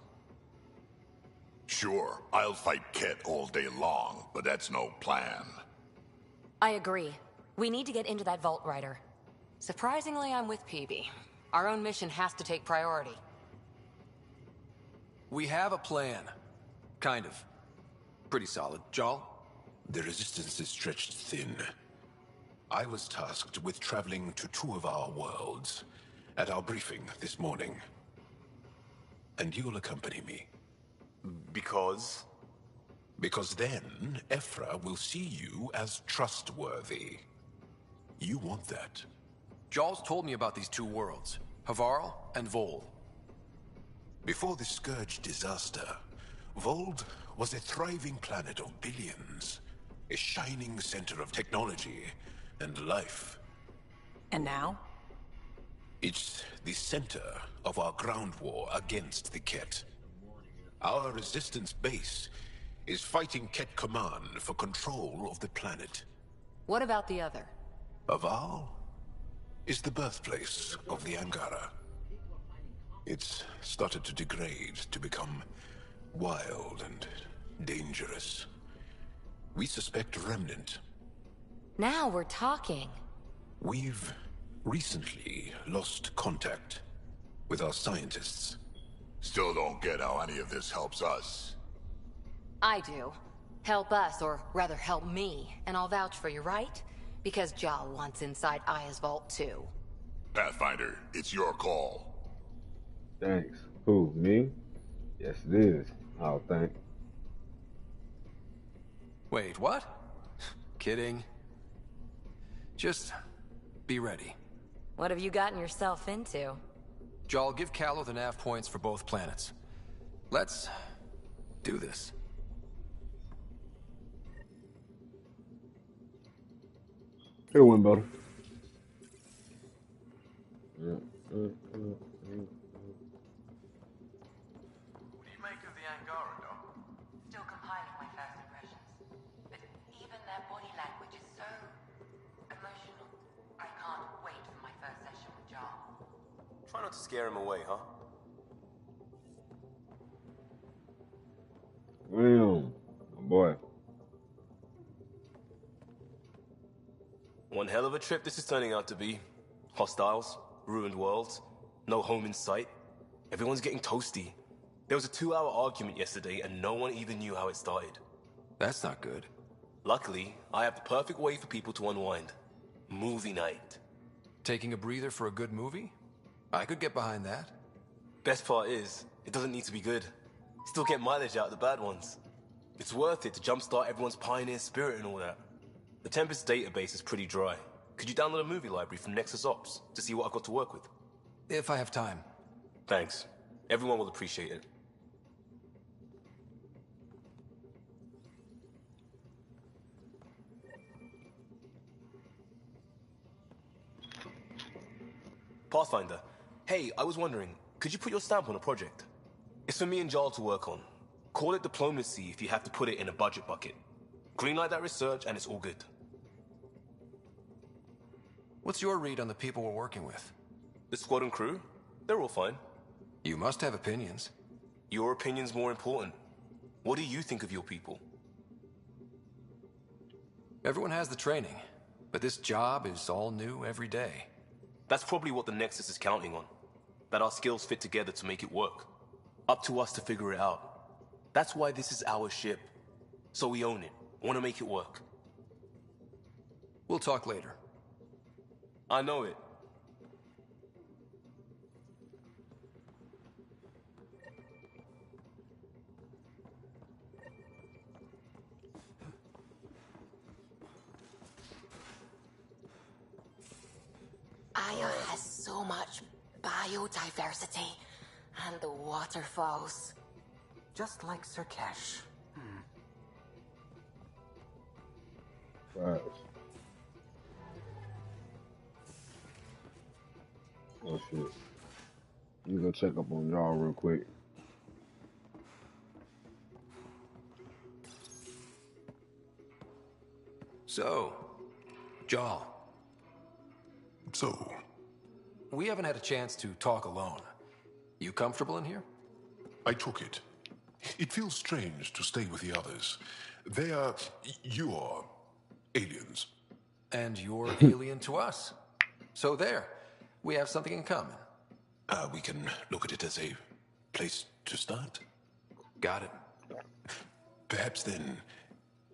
[SPEAKER 9] Sure, I'll fight Ket all day long, but that's no plan.
[SPEAKER 6] I agree. We need to get into that vault, Ryder.
[SPEAKER 3] Surprisingly, I'm with PB. Our own mission has to take priority.
[SPEAKER 2] We have a plan. Kind of. Pretty solid. Jaal?
[SPEAKER 16] The resistance is stretched thin. I was tasked with traveling to 2 of our worlds at our briefing this morning. And you'll accompany me.
[SPEAKER 7] Because?
[SPEAKER 16] Because then, Ephra will see you as trustworthy. You want that.
[SPEAKER 2] Jaal's told me about these 2 worlds, Havarl and Vold.
[SPEAKER 16] Before the Scourge disaster, Vold was a thriving planet of billions, a shining center of technology and life.
[SPEAKER 23] And now?
[SPEAKER 16] It's the center of our ground war against the Ket. Our resistance base is fighting Ket Command for control of the planet.
[SPEAKER 3] What about the other?
[SPEAKER 16] Havarl is the birthplace of the Angara. It's started to degrade, to become wild and dangerous. We suspect Remnant.
[SPEAKER 6] Now we're talking.
[SPEAKER 16] We've recently lost contact with our scientists.
[SPEAKER 9] Still don't get how any of this helps us.
[SPEAKER 3] I do. Help us, or rather help me, and I'll vouch for you, right? Because Jaal wants inside Aya's vault too.
[SPEAKER 9] Pathfinder, it's your call.
[SPEAKER 1] Thanks. Who, me? Yes, it is, I'll think.
[SPEAKER 2] Wait, what? Kidding. Just be ready.
[SPEAKER 6] What have you gotten yourself into?
[SPEAKER 2] Jaal, give Kallo the nav points for both planets. Let's do this.
[SPEAKER 1] It went better. Yeah.
[SPEAKER 5] What do you make of the Angara, Doc?
[SPEAKER 15] Still compiling my first impressions. But even their body language is so emotional. I can't wait for my first session with Jaal.
[SPEAKER 7] Try not to scare him away, huh?
[SPEAKER 1] Damn, my boy.
[SPEAKER 7] One hell of a trip this is turning out to be. Hostiles, ruined worlds, no home in sight. Everyone's getting toasty. There was a 2-hour argument yesterday and no one even knew how it started.
[SPEAKER 2] That's not good.
[SPEAKER 7] Luckily, I have the perfect way for people to unwind. Movie night.
[SPEAKER 2] Taking a breather for a good movie? I could get behind that.
[SPEAKER 7] Best part is, it doesn't need to be good. Still get mileage out of the bad ones. It's worth it to jumpstart everyone's pioneer spirit and all that. The Tempest database is pretty dry. Could you download a movie library from Nexus Ops to see what I've got to work with?
[SPEAKER 2] If I have time.
[SPEAKER 7] Thanks. Everyone will appreciate it. Pathfinder. Hey, I was wondering, could you put your stamp on a project? It's for me and Jaal to work on. Call it diplomacy if you have to put it in a budget bucket. Greenlight that research and it's all good.
[SPEAKER 2] What's your read on the people we're working with?
[SPEAKER 7] The squad and crew? They're all fine.
[SPEAKER 2] You must have opinions.
[SPEAKER 7] Your opinion's more important. What do you think of your people?
[SPEAKER 2] Everyone has the training, but this job is all new every day.
[SPEAKER 7] That's probably what the Nexus is counting on. That our skills fit together to make it work. Up to us to figure it out. That's why this is our ship. So we own it. Want to make it work.
[SPEAKER 2] We'll talk later.
[SPEAKER 7] I know it.
[SPEAKER 6] Aya has so much biodiversity and the waterfalls.
[SPEAKER 8] Just like Sur'Kesh.
[SPEAKER 1] Right. Oh shit. Let me go check up on y'all real quick.
[SPEAKER 2] So, Jaal.
[SPEAKER 16] So?
[SPEAKER 2] We haven't had a chance to talk alone. You comfortable in here?
[SPEAKER 16] I took it. It feels strange to stay with the others. You are aliens.
[SPEAKER 2] And you're alien to us. So there, we have something in common.
[SPEAKER 16] We can look at it as a place to start.
[SPEAKER 2] Got it.
[SPEAKER 16] Perhaps then,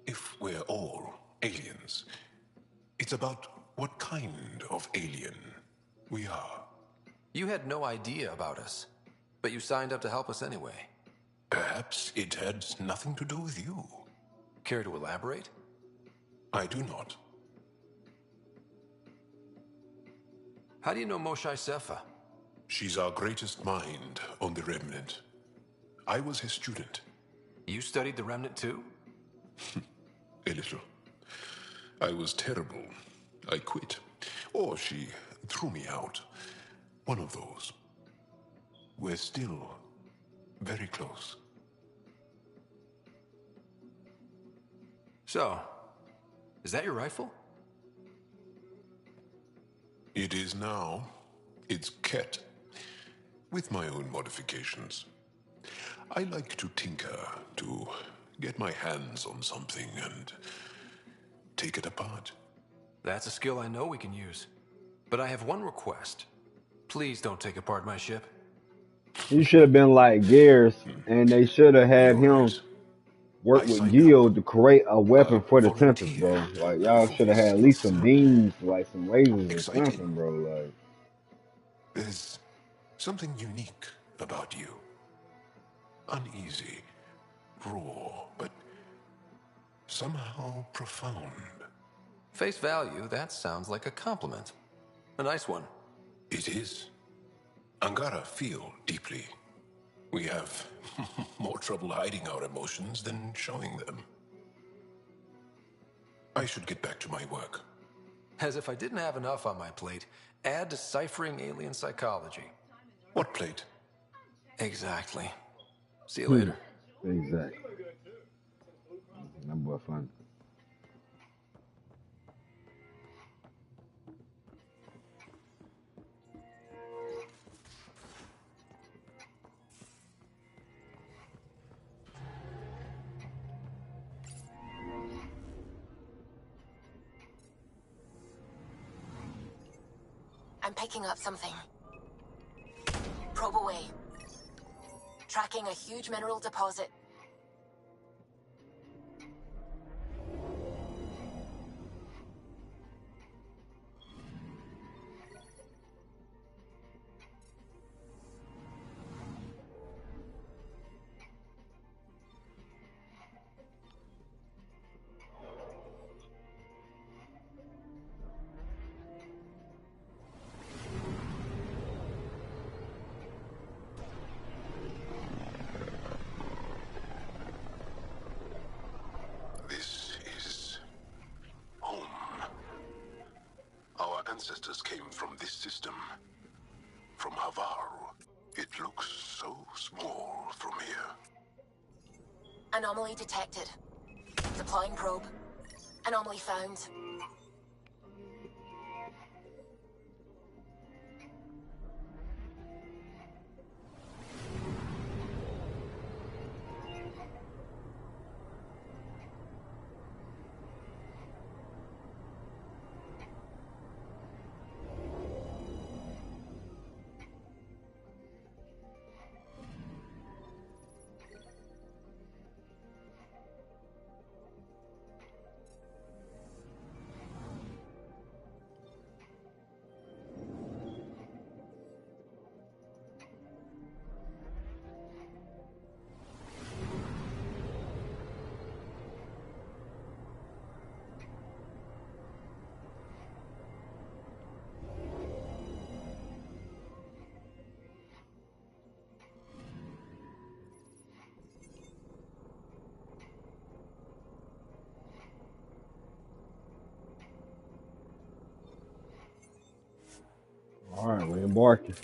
[SPEAKER 16] if we're all aliens, it's about what kind of alien we are.
[SPEAKER 2] You had no idea about us, but you signed up to help us anyway.
[SPEAKER 16] Perhaps it had nothing to do with you.
[SPEAKER 2] Care to elaborate?
[SPEAKER 16] I do not.
[SPEAKER 2] How do you know Moshae Sefa?
[SPEAKER 16] She's our greatest mind on the Remnant. I was his student.
[SPEAKER 2] You studied the Remnant too?
[SPEAKER 16] A little. I was terrible. I quit. Or she threw me out. One of those. We're still very close.
[SPEAKER 2] So, is that your rifle?
[SPEAKER 16] It is now. It's Ket. With my own modifications. I like to tinker, to get my hands on something and take it apart.
[SPEAKER 2] That's a skill I know we can use. But I have one request. Please don't take apart my ship.
[SPEAKER 1] You should have been like Gears, and they should have had him work with Gil to create a weapon for the Tempest, bro. Like, y'all should have had at least some beams, like some lasers or something, bro. Like,
[SPEAKER 16] there's something unique about you. Uneasy, raw, but somehow profound.
[SPEAKER 2] Face value, that sounds like a compliment. A nice one.
[SPEAKER 16] It is. Angara feel deeply. We have more trouble hiding our emotions than showing them. I should get back to my work.
[SPEAKER 2] As if I didn't have enough on my plate, add deciphering alien psychology.
[SPEAKER 16] What plate?
[SPEAKER 2] Exactly. See you later.
[SPEAKER 1] Exactly. That boy fun.
[SPEAKER 6] I'm picking up something. Probe away. Tracking a huge mineral deposit. Anomaly detected. Deploying probe. Anomaly found.
[SPEAKER 1] All right, we're embarking.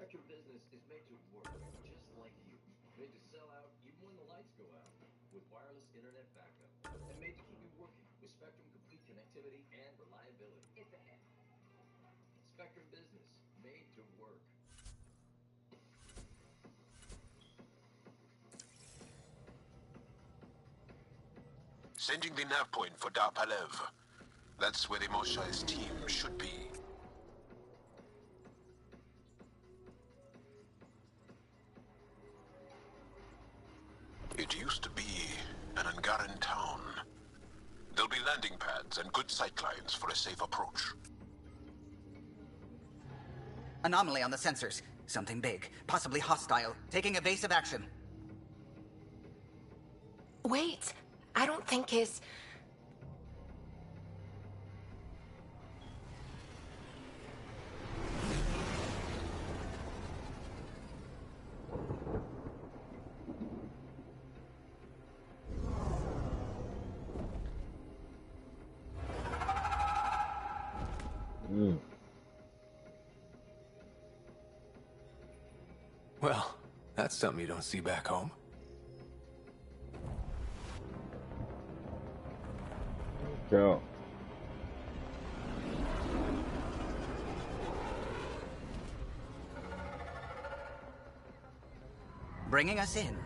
[SPEAKER 18] Spectrum Business is made to work, just like you. Made to sell out even when the lights go out, with wireless internet backup. And made to keep you working with Spectrum Complete connectivity and reliability. It's a hit. Spectrum Business, made to work.
[SPEAKER 16] Sending the nav point for Dar Palev. That's where the Mosha's team should be. It used to be an Angaran town. There'll be landing pads and good sightlines for a safe approach.
[SPEAKER 8] Anomaly on the sensors. Something big, possibly hostile, taking evasive action.
[SPEAKER 6] Wait, I don't think his...
[SPEAKER 2] Well, that's something you don't see back home.
[SPEAKER 1] Go.
[SPEAKER 8] Bringing us in.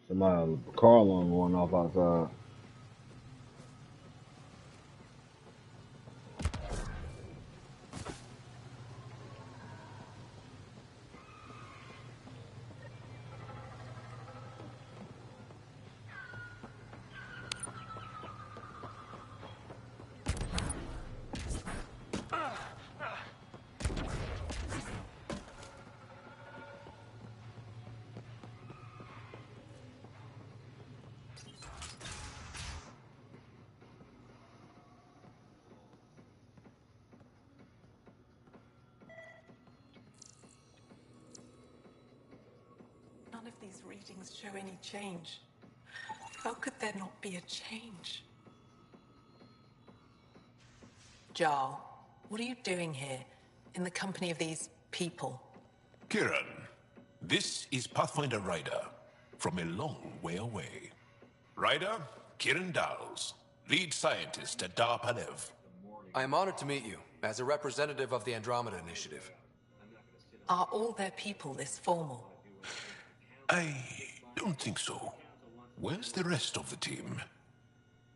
[SPEAKER 1] Somebody, car alarm going off outside.
[SPEAKER 19] None of these readings show any change. How could there not be a change? Jarl, what are you doing here, in the company of these people?
[SPEAKER 16] Kiran, this is Pathfinder Ryder, from a long way away. Ryder, Kiran Dowles, lead scientist at Dar Palev.
[SPEAKER 2] I am honored to meet you, as a representative of the Andromeda Initiative.
[SPEAKER 19] Are all their people this formal?
[SPEAKER 16] I don't think so. Where's the rest of the team?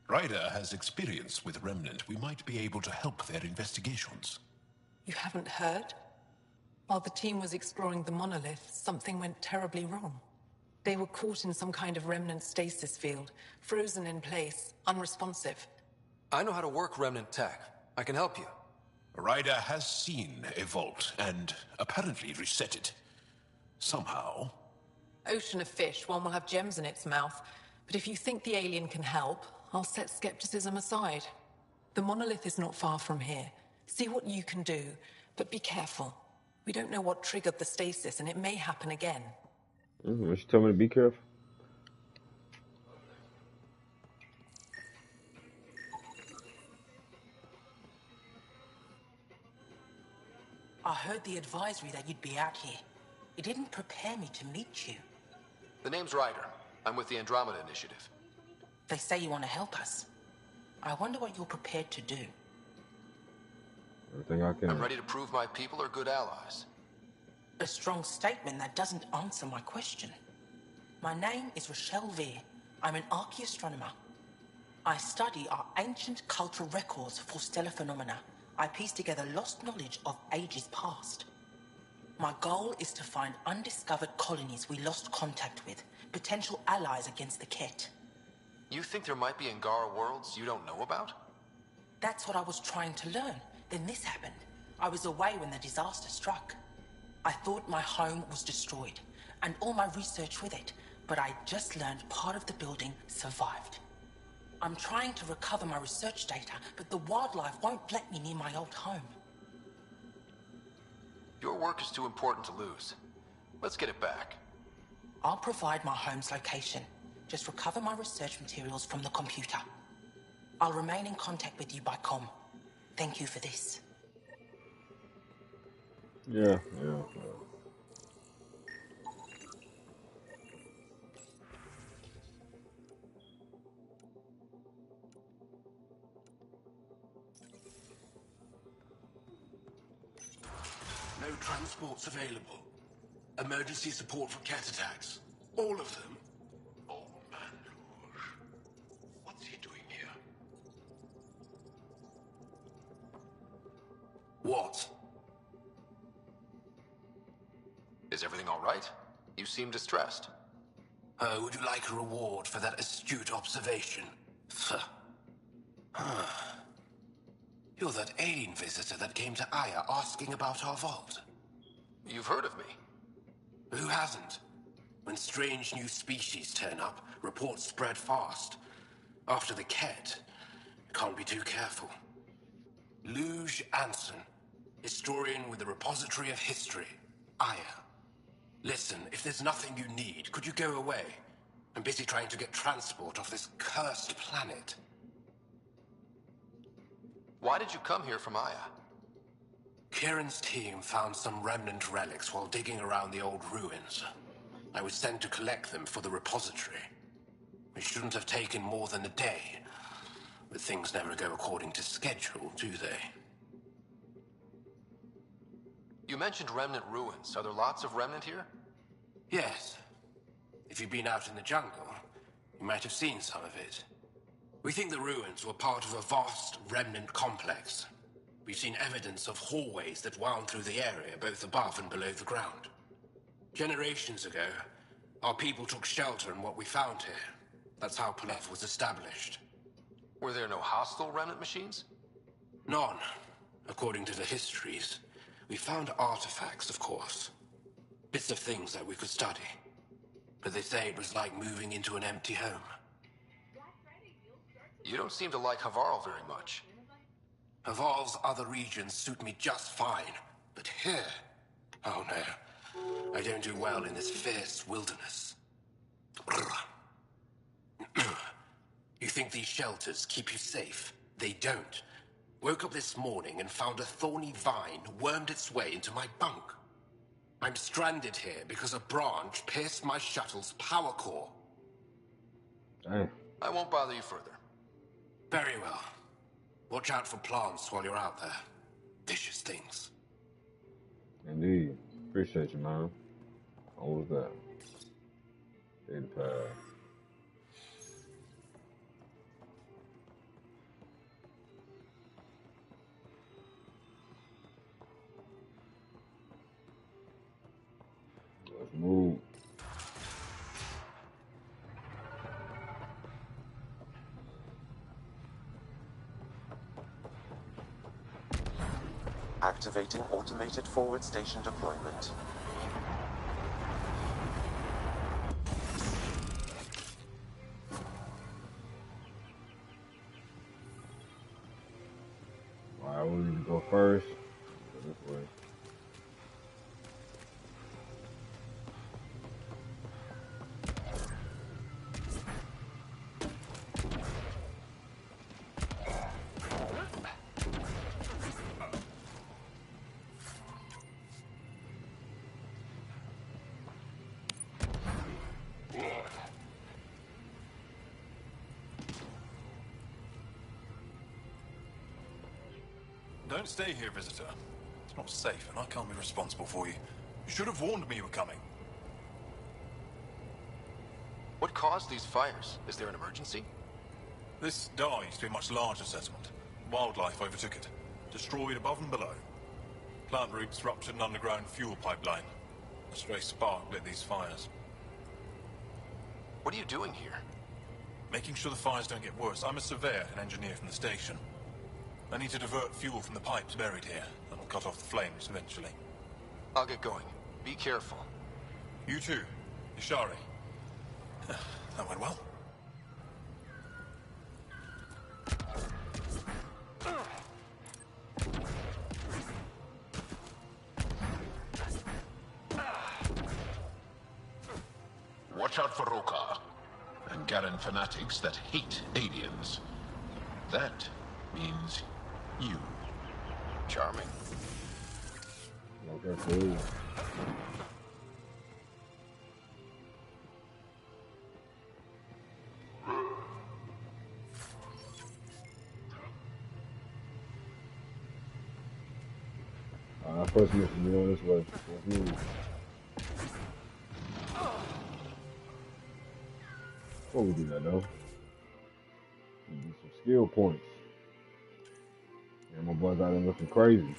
[SPEAKER 16] Ryder has experience with Remnant. We might be able to help their investigations.
[SPEAKER 19] You haven't heard? While the team was exploring the monolith, something went terribly wrong. They were caught in some kind of remnant stasis field, frozen in place, unresponsive.
[SPEAKER 2] I know how to work remnant tech. I can help you.
[SPEAKER 16] Ryder has seen a vault and apparently reset it. Somehow.
[SPEAKER 19] Ocean of fish, one will have gems in its mouth. But if you think the alien can help, I'll set skepticism aside. The monolith is not far from here. See what you can do, but be careful. We don't know what triggered the stasis, and it may happen again.
[SPEAKER 1] She told me to be careful.
[SPEAKER 17] I heard the advisory that you'd be out here. It didn't prepare me to meet you.
[SPEAKER 2] The name's Ryder. I'm with the Andromeda Initiative.
[SPEAKER 17] They say you want to help us. I wonder what you're prepared to do.
[SPEAKER 1] Everything I can.
[SPEAKER 2] I'm ready to prove my people are good allies.
[SPEAKER 17] A strong statement that doesn't answer my question. My name is Rochelle Veer. I'm an archaeoastronomer. I study our ancient cultural records for stellar phenomena. I piece together lost knowledge of ages past. My goal is to find undiscovered colonies we lost contact with, potential allies against the Ket.
[SPEAKER 2] You think there might be Angara worlds you don't know about?
[SPEAKER 17] That's what I was trying to learn. Then this happened. I was away when the disaster struck. I thought my home was destroyed, and all my research with it, but I just learned part of the building survived. I'm trying to recover my research data, but the wildlife won't let me near my old home.
[SPEAKER 2] Your work is too important to lose. Let's get it back.
[SPEAKER 17] I'll provide my home's location. Just recover my research materials from the computer. I'll remain in contact with you by comm. Thank you for this.
[SPEAKER 1] Yeah.
[SPEAKER 16] No transports available. Emergency support for cat attacks. All of them. Oh, Manloj. What's he doing here? What?
[SPEAKER 2] Is everything all right? You seem distressed.
[SPEAKER 16] Would you like a reward for that astute observation? You're that alien visitor that came to Aya asking about our vault.
[SPEAKER 2] You've heard of me.
[SPEAKER 16] Who hasn't? When strange new species turn up, reports spread fast. After the Ket, can't be too careful. Luge Anson, historian with the Repository of History, Aya. Listen, if there's nothing you need, could you go away? I'm busy trying to get transport off this cursed planet.
[SPEAKER 2] Why did you come here from Aya?
[SPEAKER 16] Kieran's team found some remnant relics while digging around the old ruins. I was sent to collect them for the repository. It shouldn't have taken more than a day, but things never go according to schedule, do they?
[SPEAKER 2] You mentioned remnant ruins. Are there lots of remnant here?
[SPEAKER 16] Yes. If you've been out in the jungle, you might have seen some of it. We think the ruins were part of a vast remnant complex. We've seen evidence of hallways that wound through the area, both above and below the ground. Generations ago, our people took shelter in what we found here. That's how Palev was established.
[SPEAKER 2] Were there no hostile remnant machines?
[SPEAKER 16] None, according to the histories. We found artifacts, of course. Bits of things that we could study. But they say it was like moving into an empty home.
[SPEAKER 2] You don't seem to like Havarl very much.
[SPEAKER 16] Havarl's other regions suit me just fine. But here... oh no. I don't do well in this fierce wilderness. You think these shelters keep you safe? They don't. Woke up this morning and found a thorny vine wormed its way into my bunk. I'm stranded here because a branch pierced my shuttle's power core.
[SPEAKER 1] Hey.
[SPEAKER 2] I won't bother you further.
[SPEAKER 16] Very well. Watch out for plants while you're out there. Vicious things.
[SPEAKER 1] Indeed. Appreciate you, man. Always that. Good path. Let's move.
[SPEAKER 11] Activating automated forward station deployment.
[SPEAKER 1] Alright, we need to go first. Go this way.
[SPEAKER 20] Don't stay here, visitor. It's not safe, and I can't be responsible for you. You should have warned me you were coming.
[SPEAKER 2] What caused these fires? Is there an emergency?
[SPEAKER 20] This dye used to be a much larger settlement. Wildlife overtook it. Destroyed above and below. Plant roots ruptured an underground fuel pipeline. A stray spark lit these fires.
[SPEAKER 2] What are you doing here?
[SPEAKER 20] Making sure the fires don't get worse. I'm a surveyor and engineer from the station. I need to divert fuel from the pipes buried here. That'll cut off the flames eventually.
[SPEAKER 2] I'll get going. Be careful.
[SPEAKER 20] You too, Ishari. That went well.
[SPEAKER 16] Watch out for Roka and Garen fanatics that hate aliens. That means you.
[SPEAKER 2] Charming.
[SPEAKER 1] Okay, cool. First mission, you know this way. Let's move. Before we do that though, we need some skill points. And my boys out there looking crazy.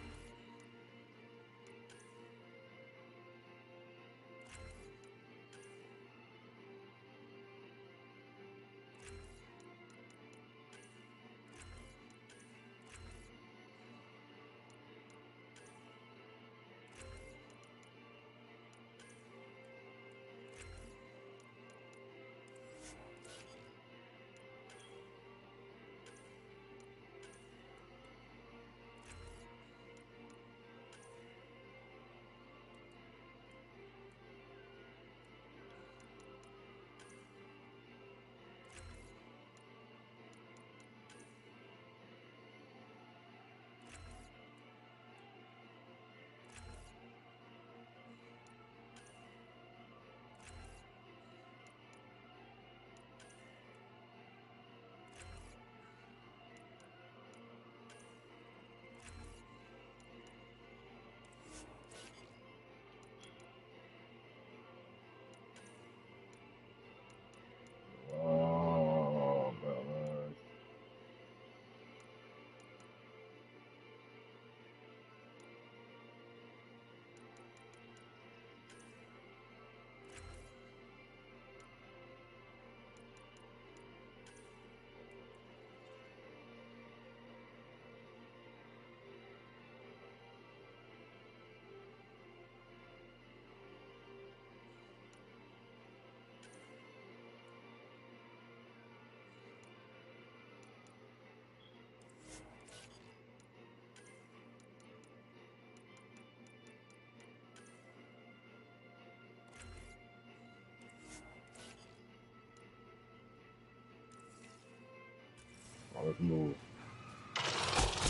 [SPEAKER 1] Let's move.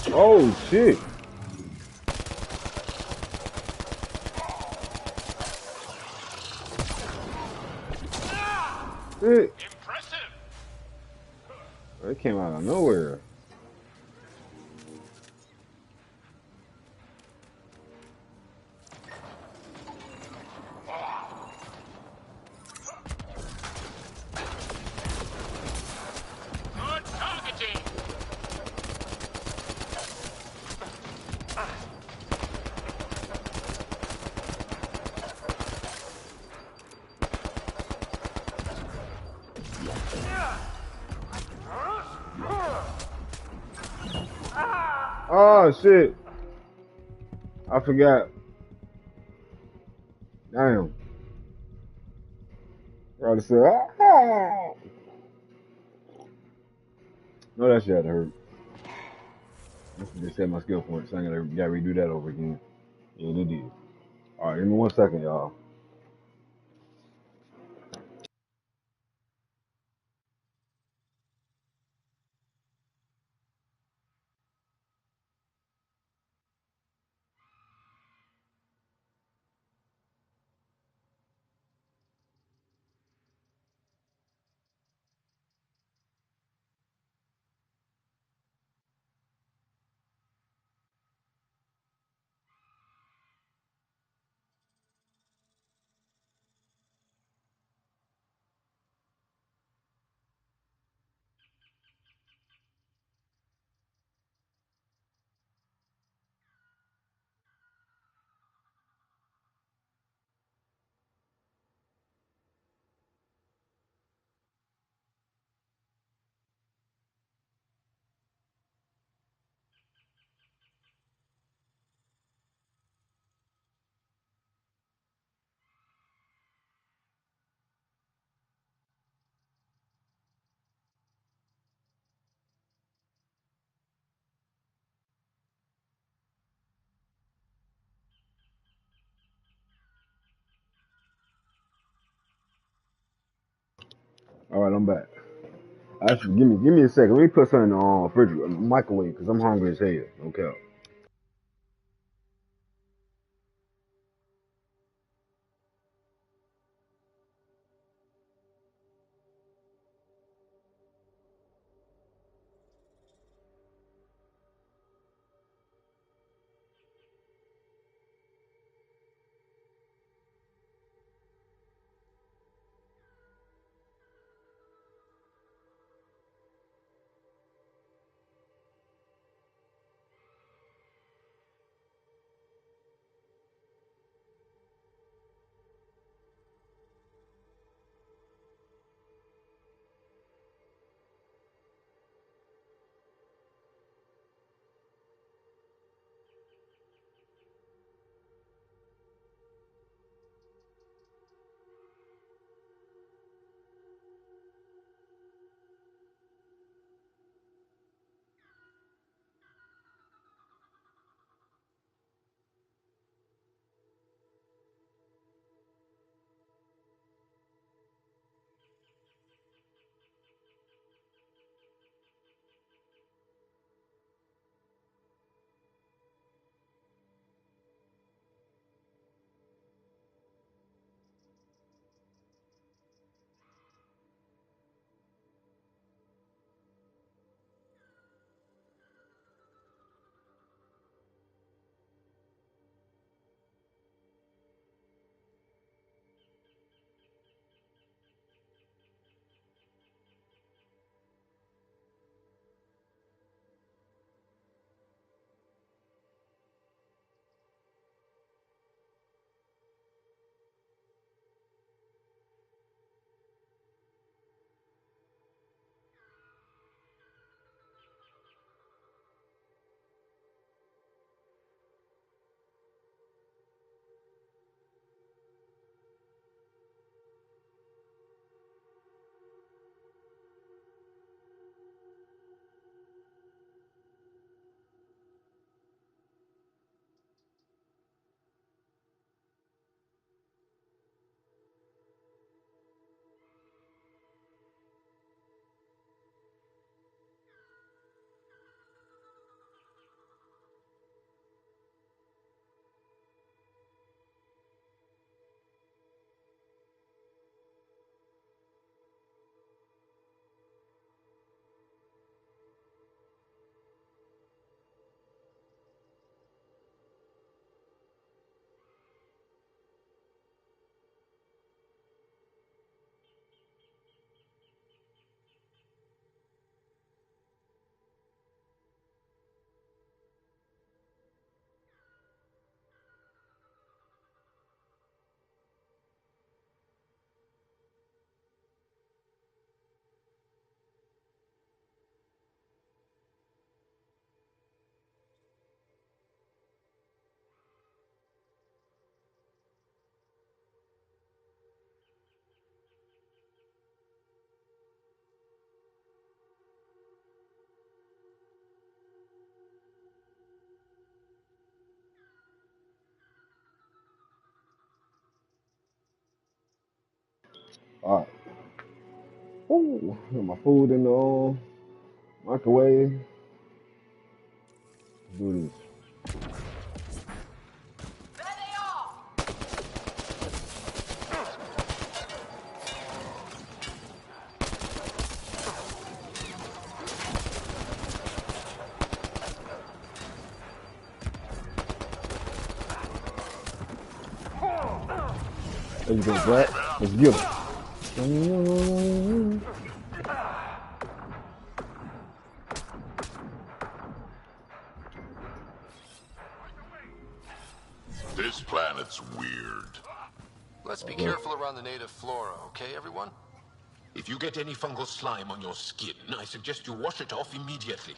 [SPEAKER 1] Oh shit! Shit! Impressive. It came out of nowhere. Oh shit. I forgot. Damn. Probably said, ah. No, that shit had to hurt. This just set my skill point, so I gotta redo that over again. Yeah, it did. Alright, give me 1 second, y'all. Alright, I'm back. Actually, give me a second. Let me put something on refrigerator, microwave, because I'm hungry as hell. Okay. All right. Ooh, got my food in the microwave. Let's do this. Let's go, Brett. Let's get him.
[SPEAKER 9] This planet's weird.
[SPEAKER 13] Let's be careful around the native flora, okay, everyone?
[SPEAKER 16] If you get any fungal slime on your skin, I suggest you wash it off immediately.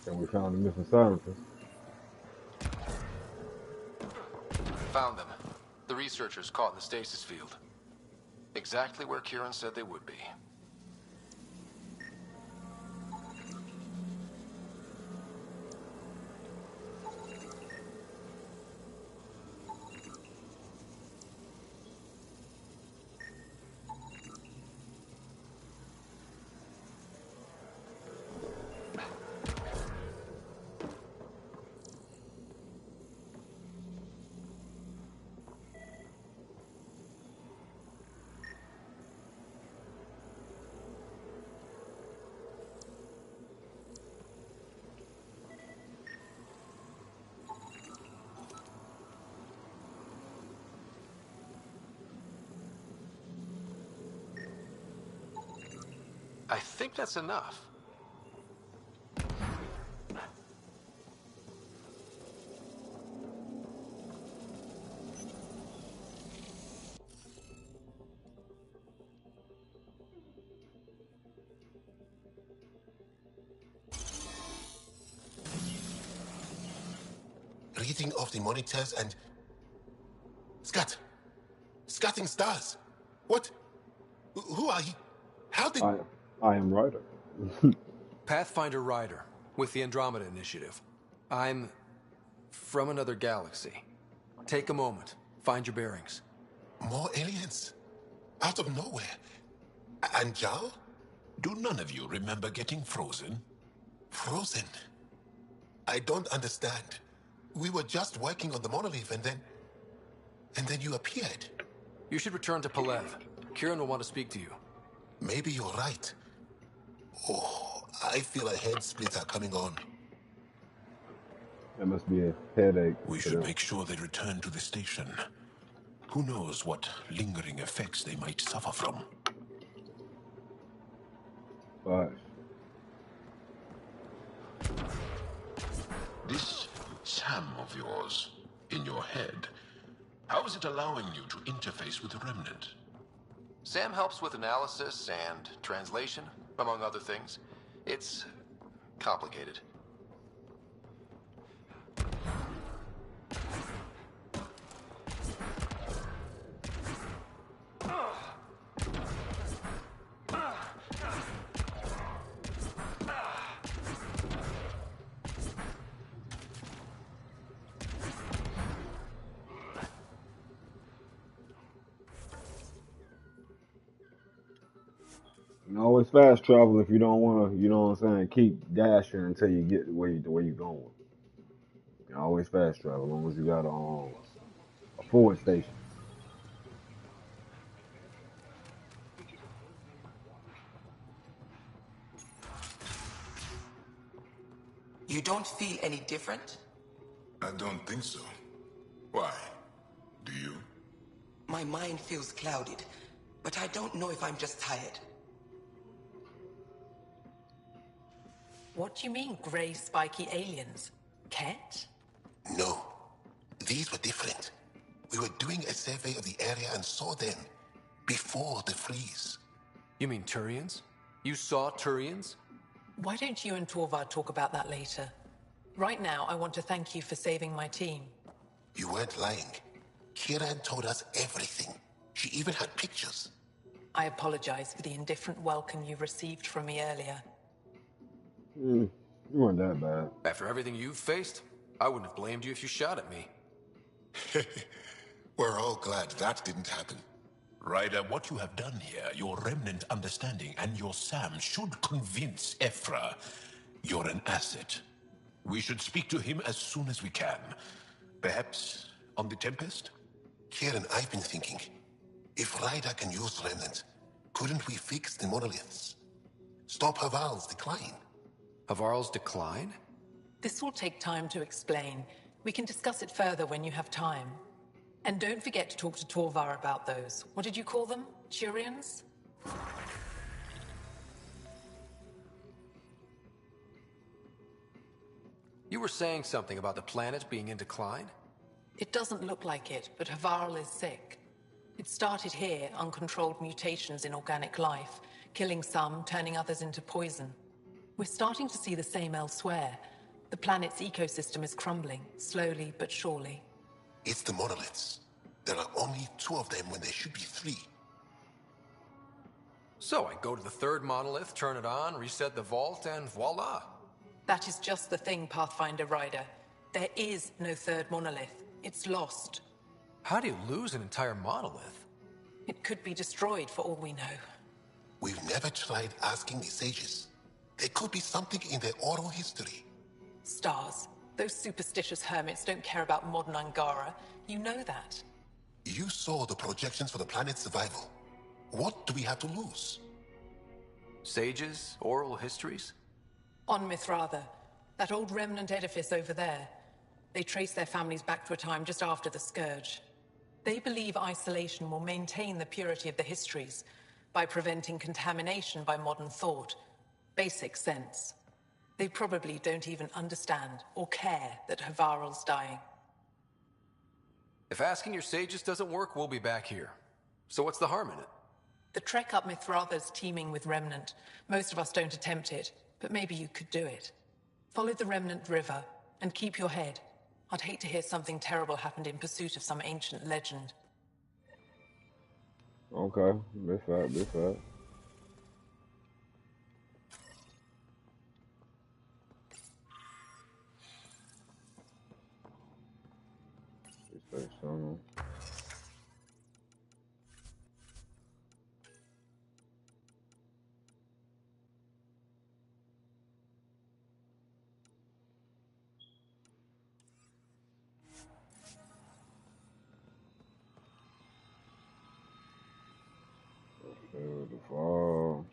[SPEAKER 1] And we found the missing scientist.
[SPEAKER 2] Found them. The researchers caught in the stasis field. Exactly where Kieran said they would be. I think that's enough.
[SPEAKER 16] Reading off the monitors and... Scatting stars. What? Who are you? How did...
[SPEAKER 1] I am Ryder.
[SPEAKER 2] Pathfinder Ryder, with the Andromeda Initiative. I'm from another galaxy. Take a moment. Find your bearings.
[SPEAKER 16] More aliens? Out of nowhere? And Jal? Do none of you remember getting frozen? Frozen? I don't understand. We were just working on the monolith and then you appeared.
[SPEAKER 2] You should return to Palev. Kieran will want to speak to you.
[SPEAKER 16] Maybe you're right. Oh, I feel a head splitter coming on.
[SPEAKER 1] That must be a headache.
[SPEAKER 16] We should make sure they return to the station. Who knows what lingering effects they might suffer from.
[SPEAKER 1] But
[SPEAKER 16] This Sam of yours, in your head, how is it allowing you to interface with the Remnant?
[SPEAKER 2] Sam helps with analysis and translation, among other things. It's complicated.
[SPEAKER 1] you can always fast travel if you don't want to, you know what I'm saying, keep dashing until you get where you're going. You can always fast travel as long as you got a forward station.
[SPEAKER 17] You don't feel any different?
[SPEAKER 12] I don't think so. Why? Do you?
[SPEAKER 17] My mind feels clouded, but I don't know if I'm just tired.
[SPEAKER 19] What do you mean, grey spiky aliens? Ket?
[SPEAKER 16] No. These were different. We were doing a survey of the area and saw them before the freeze.
[SPEAKER 2] You mean Turians? You saw Turians?
[SPEAKER 19] Why don't you and Torvar talk about that later? Right now, I want to thank you for saving my team.
[SPEAKER 16] You weren't lying. Kieran told us everything. She even had pictures.
[SPEAKER 19] I apologize for the indifferent welcome you received from me earlier.
[SPEAKER 1] You weren't that bad.
[SPEAKER 2] After everything you've faced, I wouldn't have blamed you if you shot at me.
[SPEAKER 16] We're all glad that didn't happen.
[SPEAKER 12] Ryder, what you have done here, your remnant understanding and your Sam should convince Ephra you're an asset. We should speak to him as soon as we can. Perhaps on the Tempest?
[SPEAKER 16] Kieran, I've been thinking. If Ryder can use remnant, couldn't we fix the monoliths? Stop Havarl's decline?
[SPEAKER 2] Havarl's decline?
[SPEAKER 19] This will take time to explain. We can discuss it further when you have time. And don't forget to talk to Torvar about those. What did you call them? Turians?
[SPEAKER 2] You were saying something about the planet being in decline?
[SPEAKER 19] It doesn't look like it, but Havarl is sick. It started here, uncontrolled mutations in organic life, killing some, turning others into poison. We're starting to see the same elsewhere. The planet's ecosystem is crumbling, slowly but surely.
[SPEAKER 16] It's the monoliths. There are only 2 of them when there should be 3.
[SPEAKER 2] So I go to the third monolith, turn it on, reset the vault, and voila.
[SPEAKER 19] That is just the thing, Pathfinder Ryder. There is no third monolith. It's lost.
[SPEAKER 2] How do you lose an entire monolith?
[SPEAKER 19] It could be destroyed for all we know.
[SPEAKER 16] We've never tried asking the sages. There could be something in their oral history.
[SPEAKER 19] Stars. Those superstitious hermits don't care about modern Angara. You know that.
[SPEAKER 16] You saw the projections for the planet's survival. What do we have to lose?
[SPEAKER 2] Sages? Oral histories?
[SPEAKER 19] On Mithratha. That old remnant edifice over there. They trace their families back to a time just after the Scourge. They believe isolation will maintain the purity of the histories by preventing contamination by modern thought. Basic sense. They probably don't even understand or care that Havarl's dying.
[SPEAKER 2] If asking your sages doesn't work, we'll be back here. So what's the harm in it?
[SPEAKER 19] The trek up Mithratha's teeming with Remnant. Most of us don't attempt it, but maybe you could do it. Follow the Remnant River, and keep your head. I'd hate to hear something terrible happened in pursuit of some ancient legend.
[SPEAKER 1] Okay, bit fat. Space tunnel. The fall.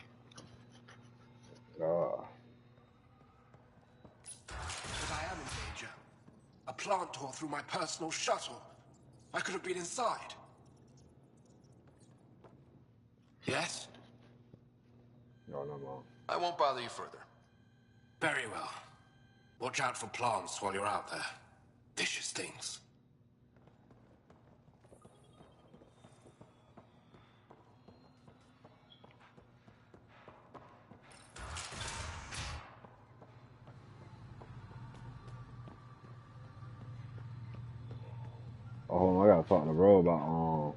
[SPEAKER 16] But I am in danger. A plant tore through my personal shuttle. I could have been inside. Yes?
[SPEAKER 1] No, no more.
[SPEAKER 2] I won't bother you further.
[SPEAKER 16] Very well. Watch out for plants while you're out there. Vicious things.
[SPEAKER 1] Oh, I gotta talk to bro about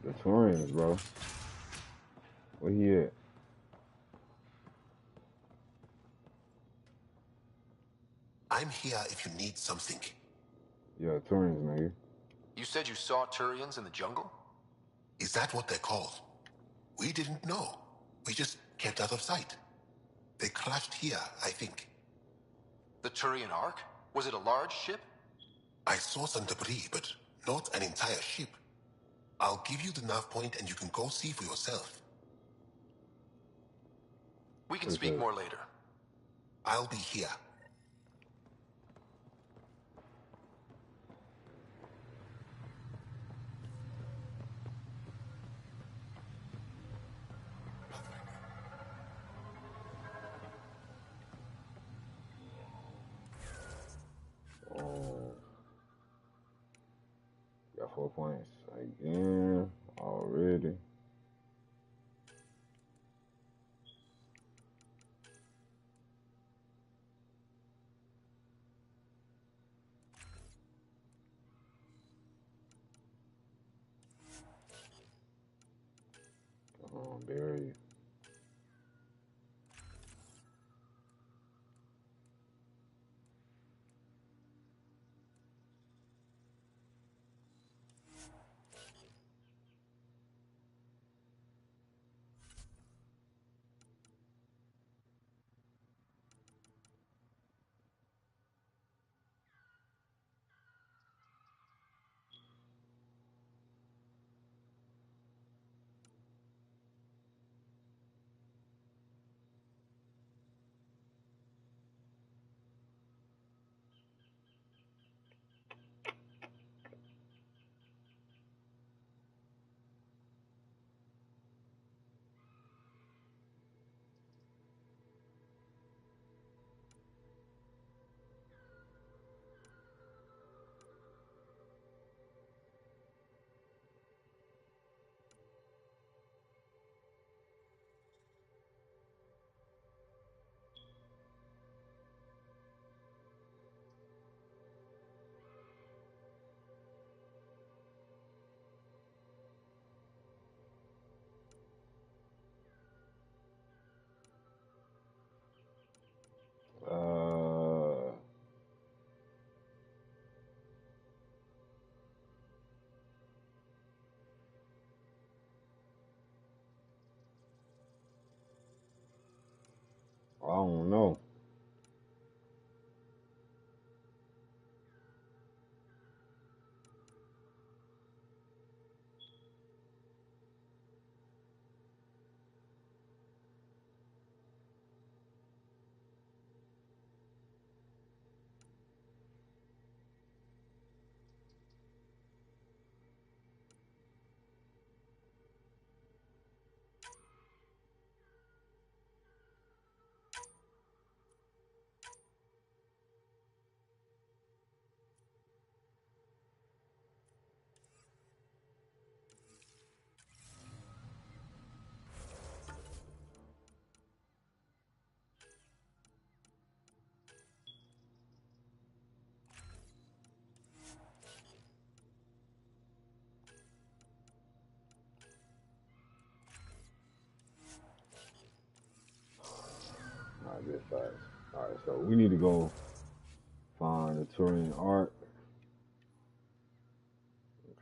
[SPEAKER 1] the Turians, bro. Where he at?
[SPEAKER 12] I'm here if you need something.
[SPEAKER 1] Yeah, Turians, nigga.
[SPEAKER 2] You said you saw Turians in the jungle?
[SPEAKER 12] Is that what they're called? We didn't know. We just kept out of sight. They crashed here, I think.
[SPEAKER 2] The Turian Ark? Was it a large ship?
[SPEAKER 12] I saw some debris, but not an entire ship. I'll give you the nav point and you can go see for yourself.
[SPEAKER 2] We can speak more later.
[SPEAKER 12] I'll be here.
[SPEAKER 1] Got 4 points again already. Come on, Barry. I don't know. Not this fast. Alright, so we need to go find the Turian Ark.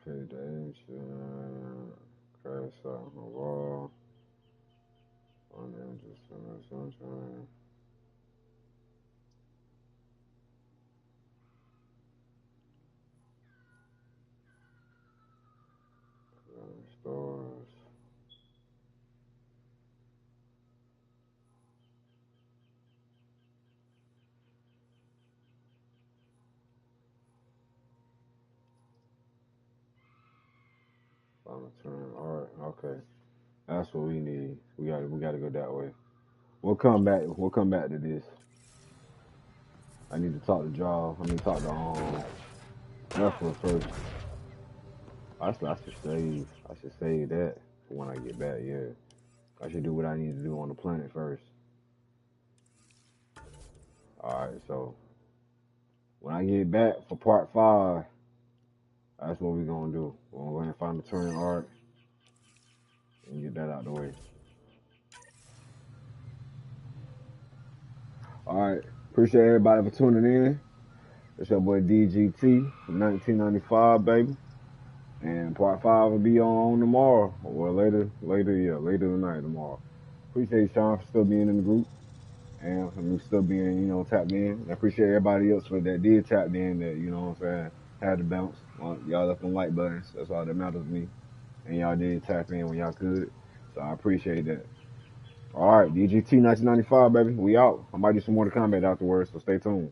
[SPEAKER 1] Okay, the ancient crash out on the wall. On the engine, sunshine. Stars. Final turn. All right. Okay. That's what we need. We gotta go that way. We'll come back to this. I need to talk to Jaw. I need to talk to Ruffler first. I should save that for when I get back. Yeah, I should do what I need to do on the planet first. All right, so when I get back for part 5, that's what we're gonna do. We're gonna find the turn arc and get that out the way. All right, appreciate everybody for tuning in. It's your boy DGT from 1995, baby. And part 5 will be on tomorrow, or later tonight tomorrow. Appreciate Sean for still being in the group, and for me still being, tapped in. I appreciate everybody else that did tap in, that, what I'm saying, had to bounce. Y'all left them like buttons. That's all that matters to me. And y'all did tap in when y'all could. So I appreciate that. All right, DGT 1995, baby. We out. I might do some more to combat afterwards, so stay tuned.